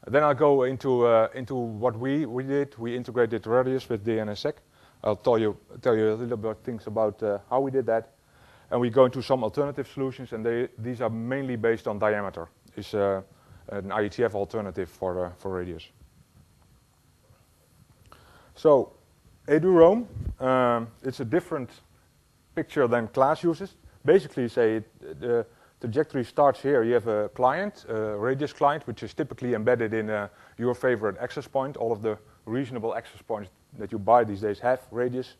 Then I'll go into what we did. We integrated radius with DNSSEC. I'll tell you a little bit things about how we did that. And we go into some alternative solutions, and these are mainly based on diameter. It's an IETF alternative for radius. So eduroam, it's a different picture than Klaas uses. Basically, say the trajectory starts here. You have a client, a radius client, which is typically embedded in your favorite access point. All of the reasonable access points that you buy these days have radius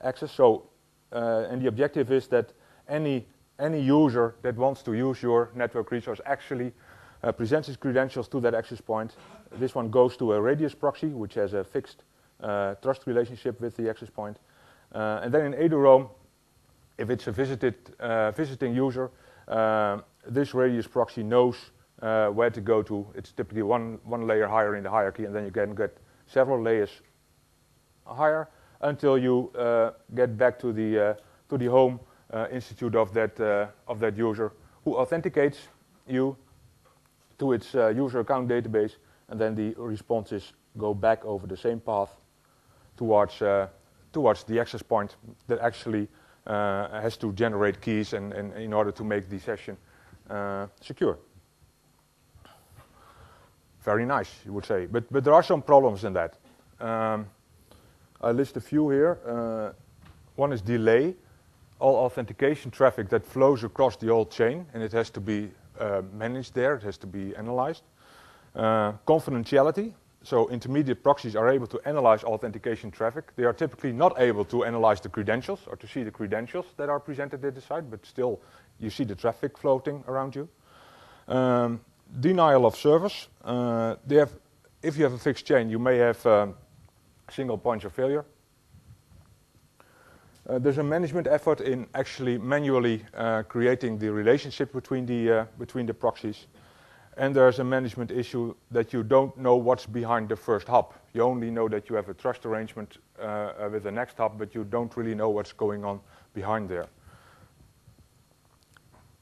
access. So, and the objective is that any user that wants to use your network resource actually presents his credentials to that access point. This one goes to a radius proxy, which has a fixed trust relationship with the access point. And then in eduroam, if it's a visiting user, this radius proxy knows where to go to. It's typically one layer higher in the hierarchy, and then you can get several layers higher until you get back to the home institute of that user, who authenticates you to its user account database, and then the responses go back over the same path towards towards the access point that actually has to generate keys and in order to make the session secure. Very nice, you would say, but there are some problems in that. I list a few here. One is delay. All authentication traffic that flows across the whole chain, and it has to be managed there, it has to be analyzed. Confidentiality, so intermediate proxies are able to analyze authentication traffic. They are typically not able to analyze the credentials or to see the credentials that are presented at the site, but still you see the traffic floating around you. Denial of service. If you have a fixed chain, you may have single points of failure. There's a management effort in actually manually creating the relationship between the proxies, and there's a management issue that you don't know what's behind the first hop. You only know that you have a trust arrangement with the next hop, but you don't really know what's going on behind there.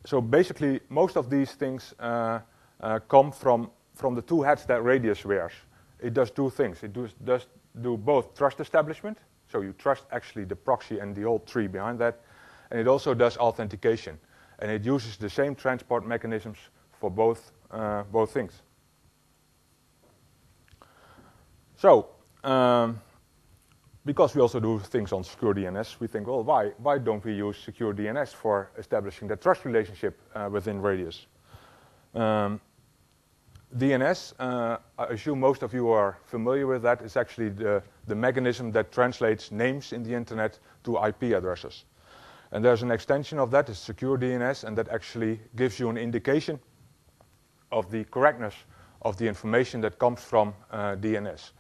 So basically, most of these things come from the two hats that Radius wears. It does two things. It does do both trust establishment, so you trust actually the proxy and the whole tree behind that, and it also does authentication, and it uses the same transport mechanisms for both things. So, because we also do things on secure DNS, we think, well, why don't we use secure DNS for establishing that trust relationship within Radius? DNS, I assume most of you are familiar with that. It's actually the mechanism that translates names in the internet to IP addresses. And there's an extension of that, it's secure DNS, and that actually gives you an indication of the correctness of the information that comes from DNS.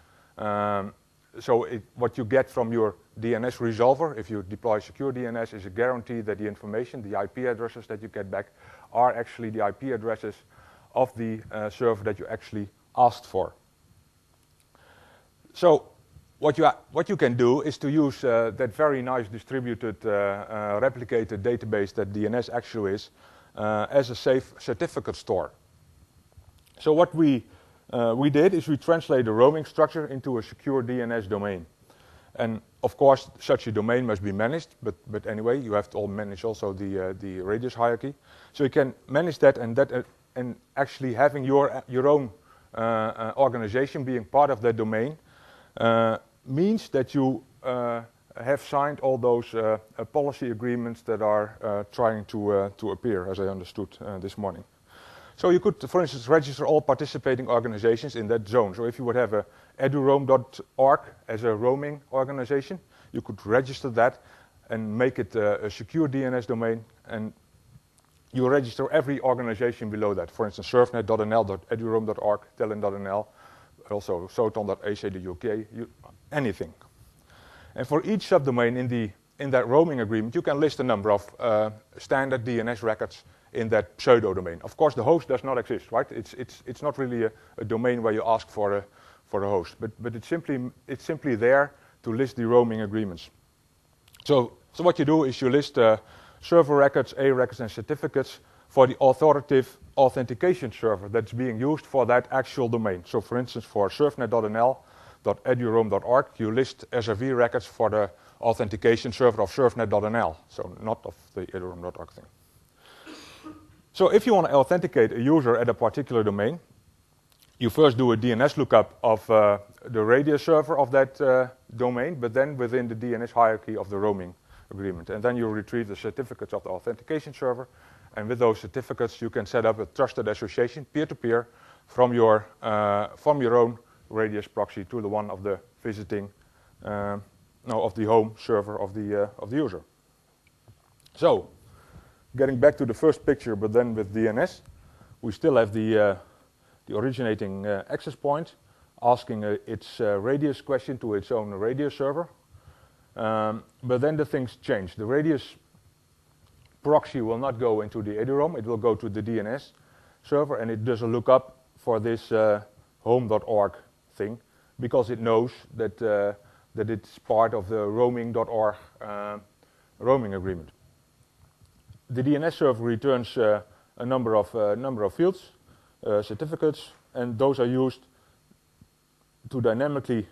So what you get from your DNS resolver, if you deploy secure DNS, is a guarantee that the information, the IP addresses that you get back, are actually the IP addresses of the server that you actually asked for. So what you can do is to use that very nice distributed replicated database that DNS actually is as a safe certificate store. So what we did is we translate the roaming structure into a secure DNS domain. And of course, such a domain must be managed, but anyway, you have to manage also the Radius hierarchy. So you can manage that, and actually having your own organization being part of that domain means that you have signed all those policy agreements that are trying to appear, as I understood this morning. So you could, for instance, register all participating organizations in that zone. So if you would have a eduroam.org as a roaming organization, you could register that and make it a secure DNS domain, and you register every organization below that. For instance, surfnet.nl, eduroam.org, telen.nl, also soton.ac.uk, anything. And for each subdomain in that roaming agreement, you can list a number of standard DNS records in that pseudo domain. Of course, the host does not exist, right? It's not really a domain where you ask for a host, but it's simply there to list the roaming agreements. So what you do is you list server records, A records, and certificates for the authoritative authentication server that's being used for that actual domain. So, for instance, for surfnet.nl.eduroam.org, you list SRV records for the authentication server of surfnet.nl, so not of the eduroam.org thing. So if you want to authenticate a user at a particular domain, you first do a DNS lookup of the Radius server of that domain, but then within the DNS hierarchy of the roaming agreement. And then you retrieve the certificates of the authentication server, and with those certificates you can set up a trusted association peer-to-peer from your own Radius proxy to the one of the visiting, of the home server of the user. So, getting back to the first picture, but then with DNS, we still have the originating access point asking its Radius question to its own Radius server. But then the things change. The Radius proxy will not go into the eduroam, it will go to the DNS server, and it does a lookup for this home.org thing, because it knows that it's part of the roaming.org roaming agreement. The DNS server returns a number of fields, certificates, and those are used to dynamically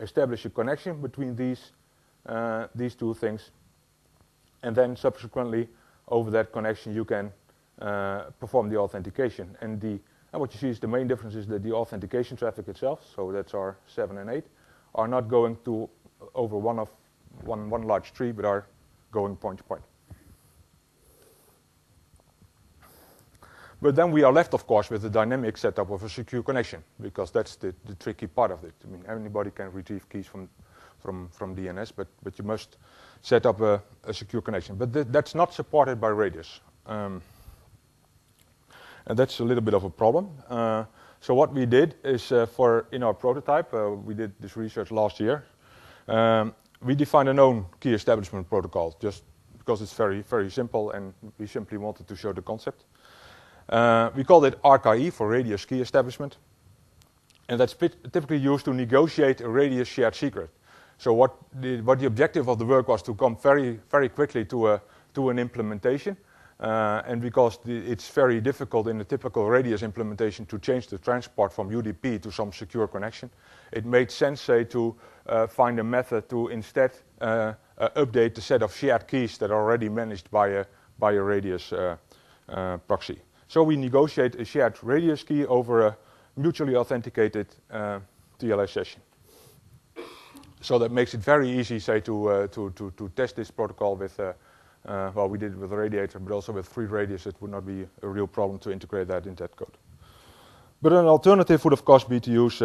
establish a connection between these these two things, and then subsequently over that connection you can perform the authentication. And what you see is the main difference is that the authentication traffic itself, so that's our 7 and 8, are not going to over one large tree, but are going point to point. But then we are left, of course, with the dynamic setup of a secure connection, because that's the tricky part of it. I mean, anybody can retrieve keys from DNS, but you must set up a secure connection. But that's not supported by Radius. And that's a little bit of a problem. So what we did is, in our prototype, we did this research last year, we defined a known key establishment protocol, just because it's very, very simple, and we simply wanted to show the concept. We called it RKE, for Radius Key Establishment, and that's typically used to negotiate a Radius shared secret. So what the objective of the work was to come very, very quickly to an implementation, and because it's very difficult in a typical Radius implementation to change the transport from UDP to some secure connection, it made sense, say, to find a method to instead update the set of shared keys that are already managed by a Radius proxy. So we negotiate a shared Radius key over a mutually authenticated TLS session. So that makes it very easy, say, to test this protocol with, well, we did it with Radiator, but also with free Radius. It would not be a real problem to integrate that in that code. But an alternative would, of course, be to use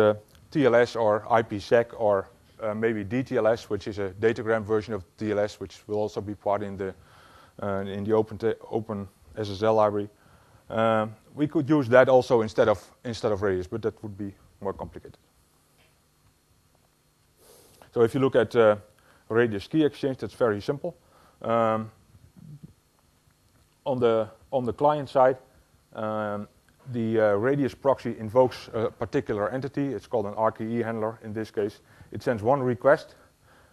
TLS or IPsec or maybe DTLS, which is a datagram version of TLS, which will also be part in the open SSL library. We could use that also instead of Radius, but that would be more complicated. So if you look at Radius Key Exchange, that's very simple. On the client side, the Radius proxy invokes a particular entity. It's called an RKE handler in this case. It sends one request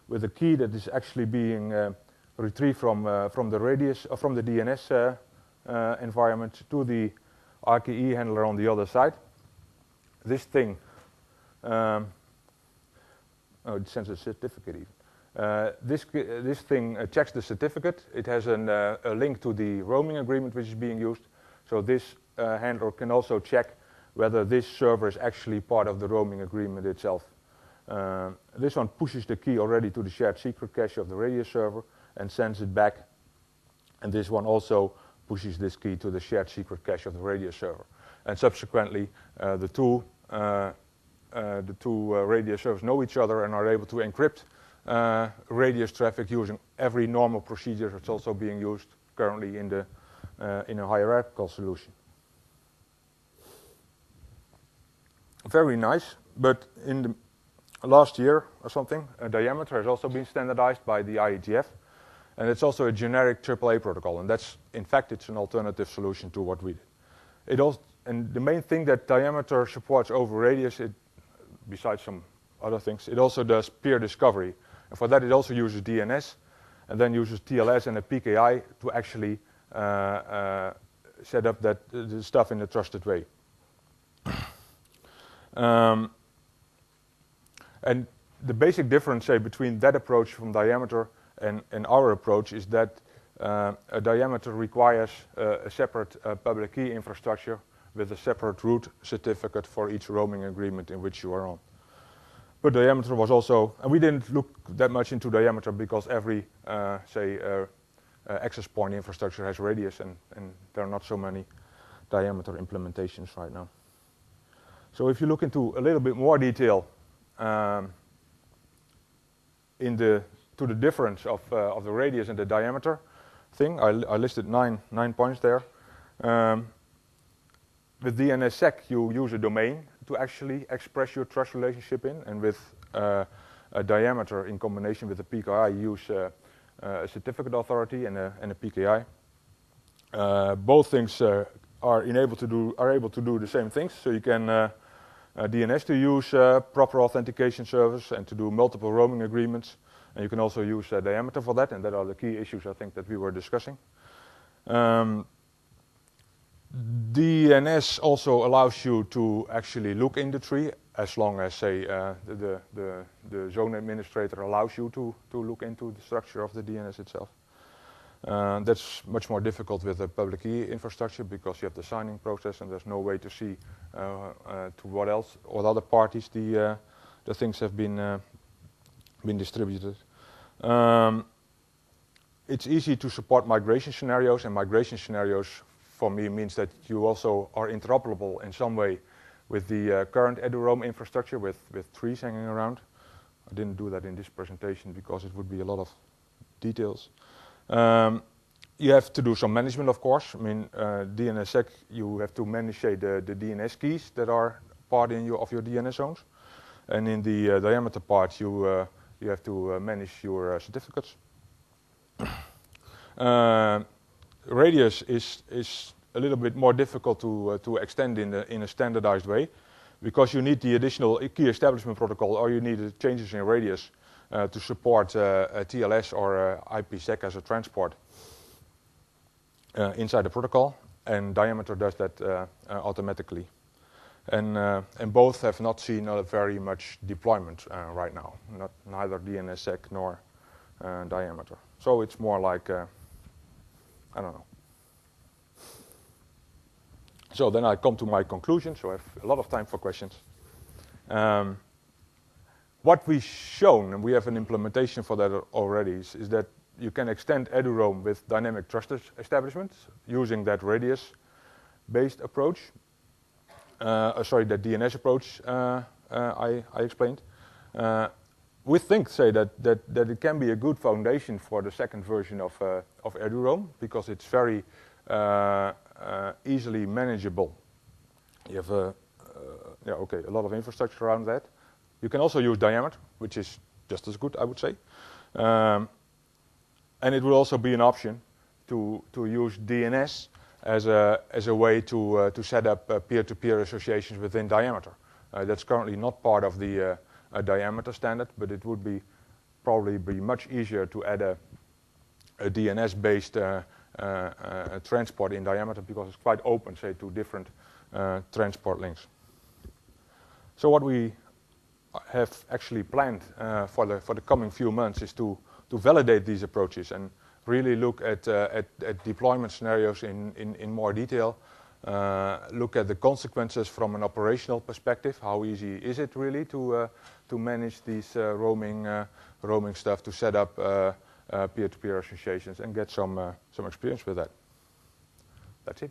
with a key that is actually being retrieved from the Radius or from the DNS environment to the RKE handler on the other side. This thing, it sends a certificate even. This thing checks the certificate. It has a link to the roaming agreement which is being used. So this handler can also check whether this server is actually part of the roaming agreement itself. This one pushes the key already to the shared secret cache of the Radius server and sends it back. And this one also pushes this key to the shared secret cache of the Radius server. And subsequently, the two Radius servers know each other and are able to encrypt Radius traffic using every normal procedure that's also being used currently in a hierarchical solution. Very nice, but in the last year or something, a diameter has also been standardized by the IETF, and it's also a generic AAA protocol, and that's, in fact, it's an alternative solution to what we did. And the main thing that diameter supports over Radius, besides some other things, it also does peer discovery. And for that, it also uses DNS, and then uses TLS and a PKI to actually set up the stuff in a trusted way. And the basic difference, say, between that approach from diameter and our approach is that a diameter requires a separate public key infrastructure with a separate root certificate for each roaming agreement in which you are on. But diameter was also, and we didn't look that much into diameter because every, access point infrastructure has Radius, and there are not so many diameter implementations right now. So if you look into a little bit more detail to the difference of the Radius and the diameter thing, I listed nine points there. With DNSSEC, you use a domain to actually express your trust relationship in, and with a diameter in combination with a PKI, you use a certificate authority and a PKI. Both things are able to do the same things. So you can DNS to use proper authentication service and to do multiple roaming agreements, and you can also use diameter for that, and that are the key issues I think that we were discussing. DNS also allows you to actually look in the tree as long as, say, the zone administrator allows you to look into the structure of the DNS itself. That's much more difficult with the public key infrastructure because you have the signing process and there's no way to see to what other parties the things have been distributed. It's easy to support migration scenarios, and migration scenarios for me means that you also are interoperable in some way with the current EduRoam infrastructure with trees hanging around. I didn't do that in this presentation because it would be a lot of details. You have to do some management, of course. I mean, DNSSEC, you have to manage, say, the DNS keys that are part of your DNS zones. And in the diameter part, you have to manage your certificates. Radius is a little bit more difficult to extend in a standardized way because you need the additional key establishment protocol or you need the changes in radius to support a TLS or IPsec as a transport inside the protocol, and diameter does that automatically. And both have not seen very much deployment right now, neither DNSSEC nor diameter. So it's more like, I don't know. So then I come to my conclusion, so I have a lot of time for questions. What we've shown, and we have an implementation for that already, is that you can extend EduRoam with dynamic trust establishments using that radius-based approach. Sorry, that DNS approach I explained. We think, say, that it can be a good foundation for the second version of EduRoam because it's very easily manageable. You have a lot of infrastructure around that. You can also use diameter, which is just as good, I would say. And it will also be an option to use DNS as a way to set up peer-to-peer associations within diameter. That's currently not part of the diameter standard, but it would probably be much easier to add a DNS-based transport in diameter because it's quite open, say, to different transport links. So what we have actually planned for the coming few months is to validate these approaches and really look at deployment scenarios in more detail, look at the consequences from an operational perspective. How easy is it really to manage these roaming stuff, to set up peer-to-peer associations and get some experience with that. That's it.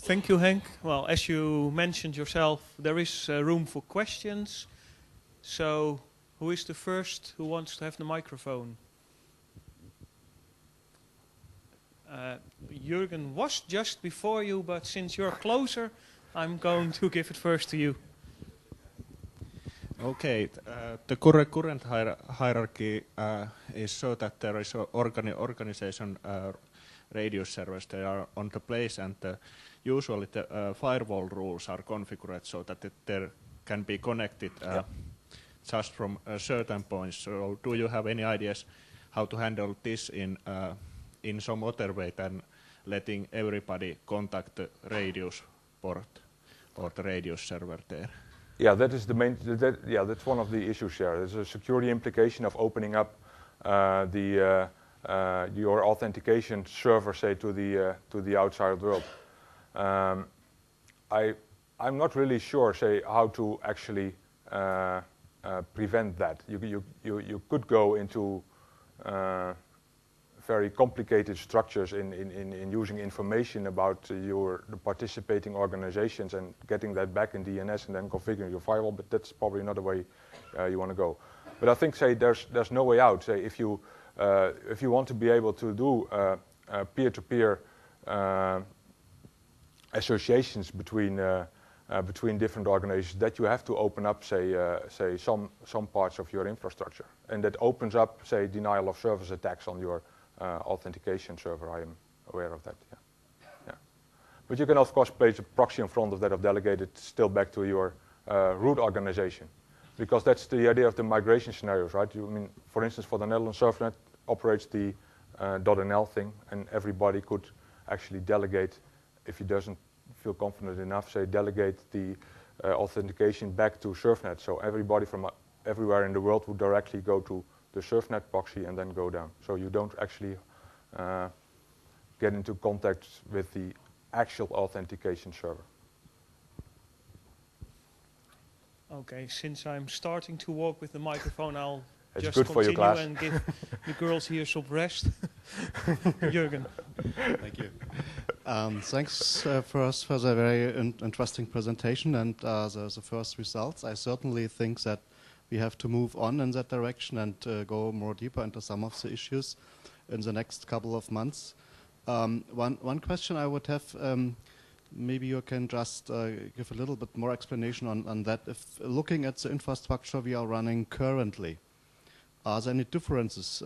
Thank you, Henk. Well, as you mentioned yourself, there is room for questions. So, who is the first who wants to have the microphone? Jürgen was just before you, but since you're closer, I'm going to give it first to you. Okay, the current hierarchy is so that there is an organization radio servers. They are on the place, and usually the firewall rules are configured so that there can be connected just from certain points. So, do you have any ideas how to handle this in some other way than letting everybody contact the radius port or the radio server there? Yeah, that is the main. That's one of the issues here. There's a security implication of opening up your authentication server, say, to the outside world. I'm not really sure, say, how to actually prevent that. You could go into very complicated structures in using information about the participating organizations and getting that back in DNS and then configuring your firewall, but that's probably not the way you want to go. But I think, say, there's no way out. Say, if you want to be able to do peer-to-peer associations between different organizations, that you have to open up, say some parts of your infrastructure, and that opens up, say, denial of service attacks on your authentication server. I am aware of that. Yeah. But you can, of course, place a proxy in front of that, or delegate it still back to your root organization, because that's the idea of the migration scenarios, right? I mean, for instance, for the Netherlands, SURFnet operates the .nl thing, and everybody could actually delegate, if he doesn't feel confident enough, say delegate the authentication back to SURFnet. So everybody from everywhere in the world would directly go to the SURFnet proxy and then go down. So you don't actually get into contact with the actual authentication server. Okay, since I'm starting to walk with the microphone, I'll it's just good continue for you, Klaas. and give the girls here some rest. Jürgen. Thank you. Thanks first for the very interesting presentation and the first results. I certainly think that we have to move on in that direction and go more deeper into some of the issues in the next couple of months. One question I would have, maybe you can just give a little bit more explanation on that. If looking at the infrastructure we are running currently, are there any differences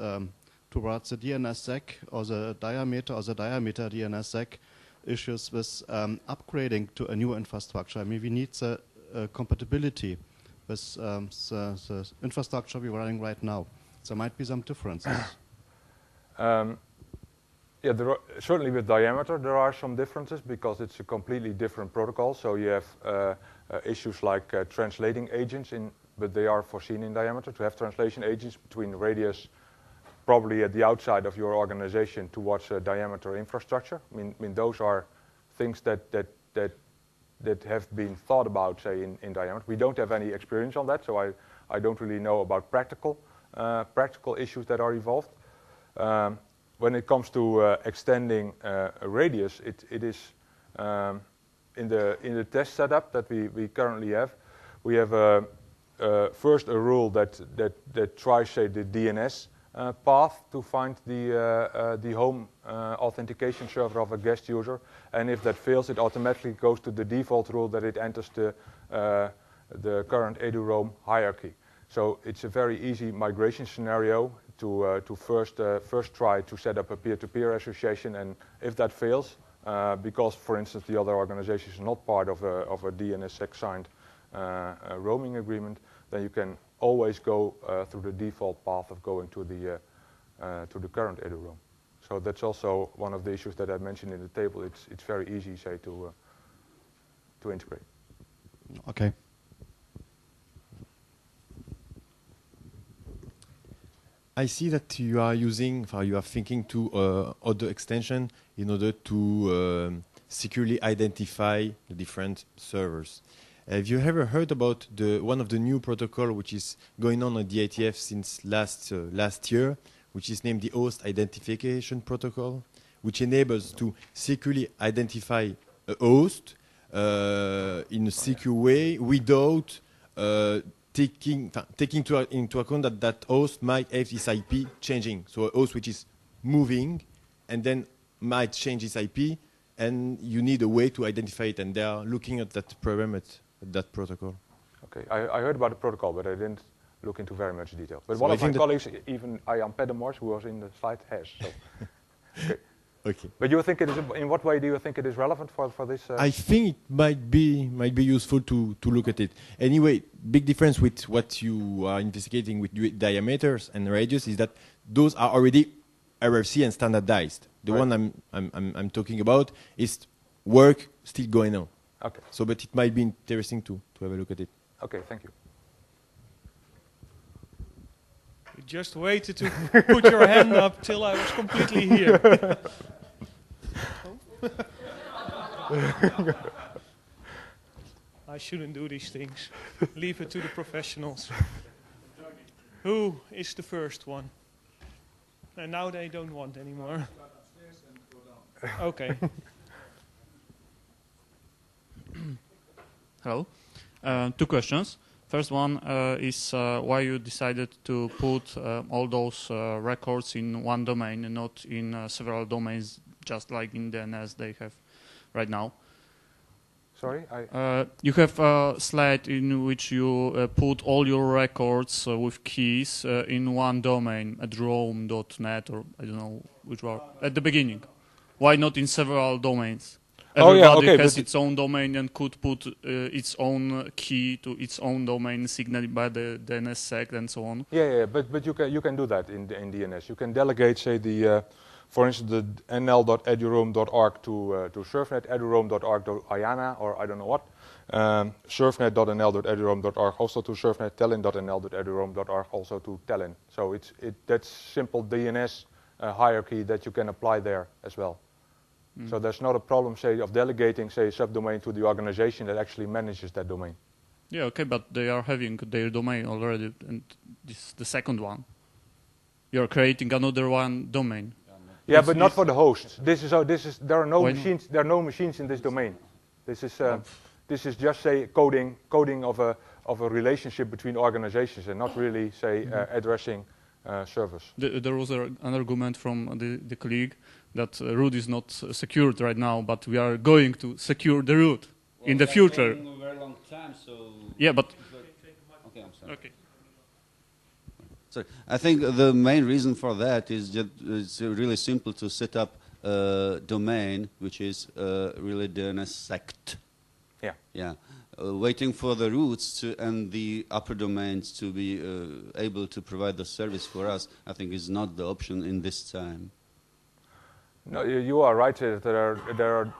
towards the DNSSEC or the diameter DNSSEC issues with upgrading to a new infrastructure? I mean, we need the compatibility with the infrastructure we're running right now. There might be some differences. Yeah, certainly with diameter there are some differences because it's a completely different protocol. So you have issues like translating agents, but they are foreseen in diameter to have translation agents between radius, probably at the outside of your organization, towards diameter infrastructure. I mean those are things that have been thought about, say, in diameter. We don't have any experience on that, so I don't really know about practical issues that are involved. When it comes to extending a radius, it is in the test setup that we currently have. We have first a rule that tries, say, the DNS path to find the home authentication server of a guest user, and if that fails, it automatically goes to the default rule that it enters the current edu-roam hierarchy. So it's a very easy migration scenario to first try to set up a peer-to-peer association, and if that fails, because for instance the other organization is not part of a DNSSEC signed roaming agreement, then you can always go through the default path of going to the current edu-roam. So that's also one of the issues that I mentioned in the table. It's very easy, say, to integrate. Okay. I see that you are thinking to other extension in order to securely identify the different servers. Have you ever heard about one of the new protocol which is going on at the IETF since last year, which is named the Host Identification Protocol, which enables to securely identify a host in a secure way without taking into account that host might have its IP changing. So a host which is moving and then might change its IP, and you need a way to identify it, and they are looking at that problem at that protocol. Okay, I heard about the protocol, but I didn't look into very much detail. But so one of my colleagues, even Ian Pedemors, who was in the slide, has. So. Okay. Okay. But you think it is? In what way do you think it is relevant for this? I think it might be useful to look at it. Anyway, big difference with what you are investigating with diameters and radius is that those are already RFC and standardized. The right. one I'm talking about is work still going on. Okay. So, but it might be interesting to have a look at it. Okay, thank you. You just waited to put your hand up till I was completely here. I shouldn't do these things. Leave it to the professionals. Who is the first one? And now they don't want anymore. Okay. Hello. 2 questions. First one is why you decided to put all those records in one domain and not in several domains, just like in DNS they have right now. Sorry? You have a slide in which you put all your records with keys in one domain at roam.net, or I don't know which one, at the beginning. Why not in several domains? Everybody has its own domain and could put its own key to its own domain, signaled by the DNSSEC and so on. But you can do that in DNS. You can delegate, say, for instance, the nl.eduroam.org to SURFnet, eduroam.org to IANA, or I don't know what. SURFnet.nl.eduroam.org also to SURFnet, Tellin.nl.eduroam.org also to Tellin. So that's simple DNS hierarchy that you can apply there as well. So there's not a problem, say, of delegating, say, a subdomain to the organization that actually manages that domain. Yeah, okay, but they are having their domain already, and this is the second one. You're creating another one domain. Yeah, but not for the host. There are no machines. There are no machines in this domain. This is just, say, coding of a relationship between organizations, and not really, say, addressing servers. There was an argument from the colleague that root is not secured right now, but we are going to secure the root in the future. A very long time, so yeah, but okay, I'm sorry. Okay. So I think the main reason for that is that it's really simple to set up a domain which is really DNSSEC. Yeah. Yeah. Waiting for the roots and the upper domains to be able to provide the service for us, I think is not the option in this time. No, you are right. There are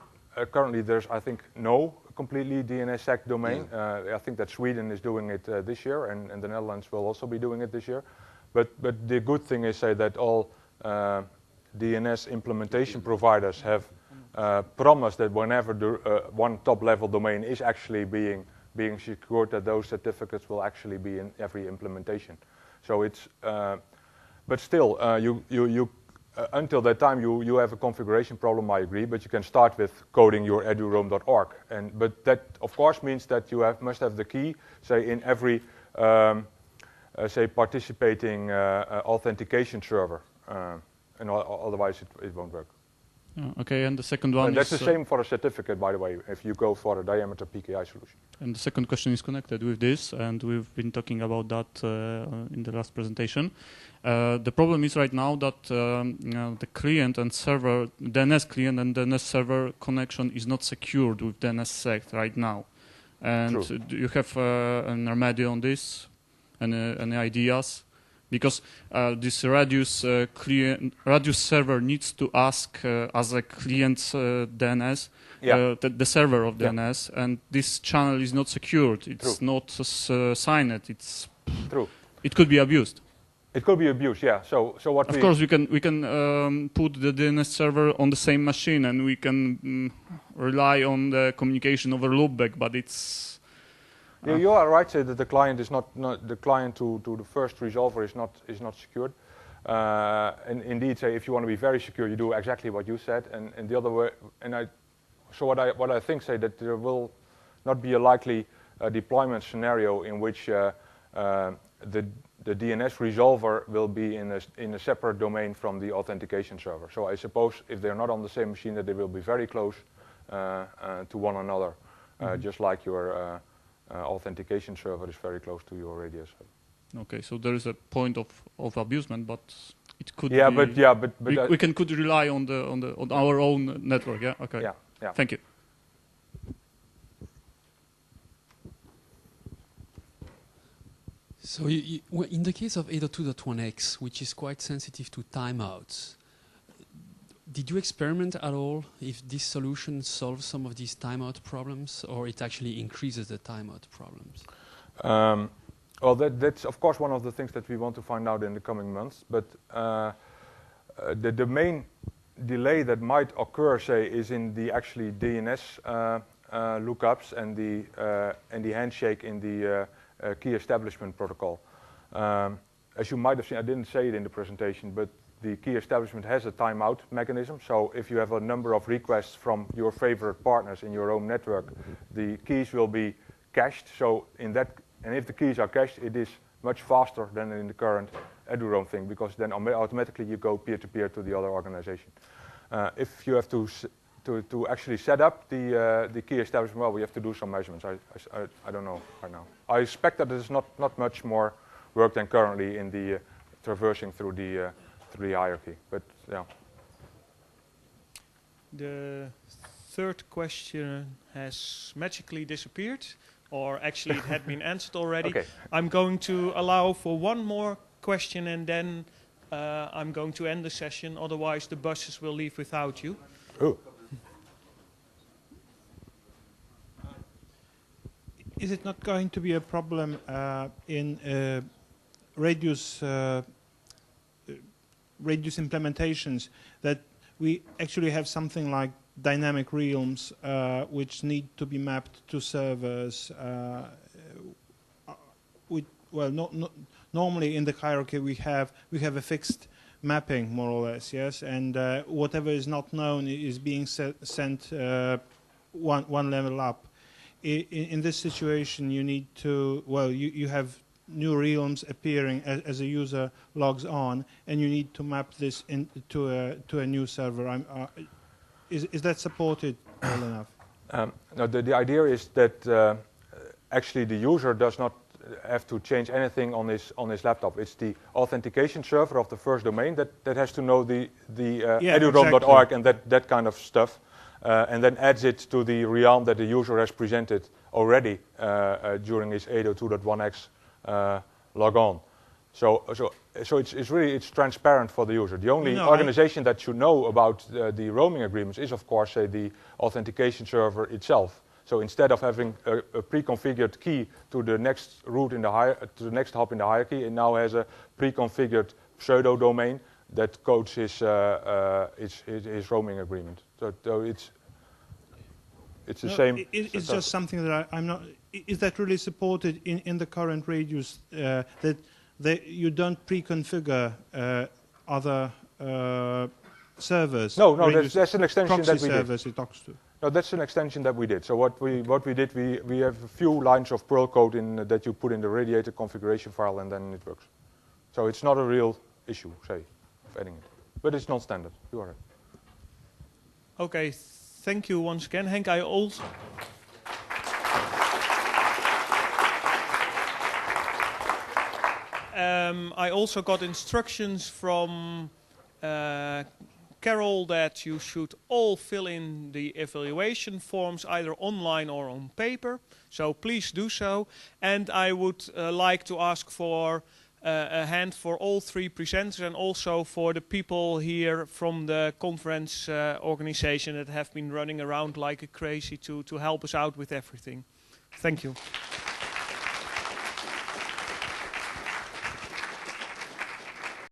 currently there's, I think, no completely DNSSEC domain. Yeah. I think that Sweden is doing it this year, and the Netherlands will also be doing it this year. But the good thing is, say, that all DNS implementation providers have promised that whenever one top-level domain is actually being secured, that those certificates will actually be in every implementation. So it's, but still, until that time, you have a configuration problem, I agree, but you can start with coding your eduroam.org. But that, of course, means that you must have the key, say, in every, say, participating authentication server. And otherwise, it won't work. Okay, and the second one that's the same for a certificate, by the way, if you go for a diameter PKI solution. And the second question is connected with this, and we've been talking about that in the last presentation. The problem is right now that the client and server, DNS client and DNS server connection is not secured with DNSSEC right now. And do you have an remedy on this? Any ideas? Because this radius server needs to ask as a client DNS, the server of DNS, and this channel is not secured. It's not signed. It's true. It could be abused. It could be abused, yeah. So what? Of course, we can put the DNS server on the same machine, and we can rely on the communication over loopback, but it's. You are right, say that the client is not the client to the first resolver is not secured. And indeed, say if you want to be very secure, you do exactly what you said. And the other way, so what I think, say that there will not be a likely deployment scenario in which the DNS resolver will be in a separate domain from the authentication server. So I suppose if they're not on the same machine, that they will be very close to one another, just like your authentication server is very close to your radio server. Okay, so there is a point of abusement, but it could. But we could rely on our own network. Yeah. Okay. Yeah. Thank you. So in the case of 802.1x, which is quite sensitive to timeouts, did you experiment at all if this solution solves some of these timeout problems, or it actually increases the timeout problems? Well, that's of course one of the things that we want to find out in the coming months. But the main delay that might occur, say, is in the actually DNS lookups and the handshake in the key establishment protocol. As you might have seen, I didn't say it in the presentation, but the key establishment has a timeout mechanism. So if you have a number of requests from your favorite partners in your own network, the keys will be cached. So and if the keys are cached, it is much faster than in the current eduroam thing, because then automatically you go peer-to-peer to the other organization. If you have to actually set up the key establishment, well, we have to do some measurements. I don't know right now. I expect that there's not much more work than currently in the traversing through the hierarchy, but yeah. The third question has magically disappeared, or actually it had been answered already. Okay. I'm going to allow for one more question, and then I'm going to end the session. Otherwise, the buses will leave without you. Oh. Is it not going to be a problem in radius implementations that we actually have something like dynamic realms which need to be mapped to servers? Normally in the hierarchy we have a fixed mapping, more or less, yes, and whatever is not known is being sent one level up. In this situation, you need to, you have new realms appearing as a user logs on, and you need to map this to a new server. Is that supported well enough? No, the idea is that actually the user does not have to change anything on his laptop. It's the authentication server of the first domain that has to know the eduroam.org and that kind of stuff. And then adds it to the realm that the user has presented already during his 802.1x logon. So it's transparent for the user. The only organization that should know about the roaming agreements is, of course, the authentication server itself. So instead of having a pre-configured key to the next route in to the next hop in the hierarchy, it now has a pre-configured pseudo domain that codes his roaming agreement. So it's the same. It's just something that I'm not. Is that really supported in the current radius that you don't pre-configure other servers? No, that's an extension that we servers did. It talks to. No, that's an extension that we did. So what we did, we have a few lines of Perl code that you put in the radiator configuration file, and then it works. So it's not a real issue, say, of adding it, but it's non-standard. You are right. Okay, thank you once again, Henk. I also got instructions from Carol that you should all fill in the evaluation forms either online or on paper. So please do so. And I would like to ask for a hand for all three presenters and also for the people here from the conference organization that have been running around like a crazy to help us out with everything. Thank you.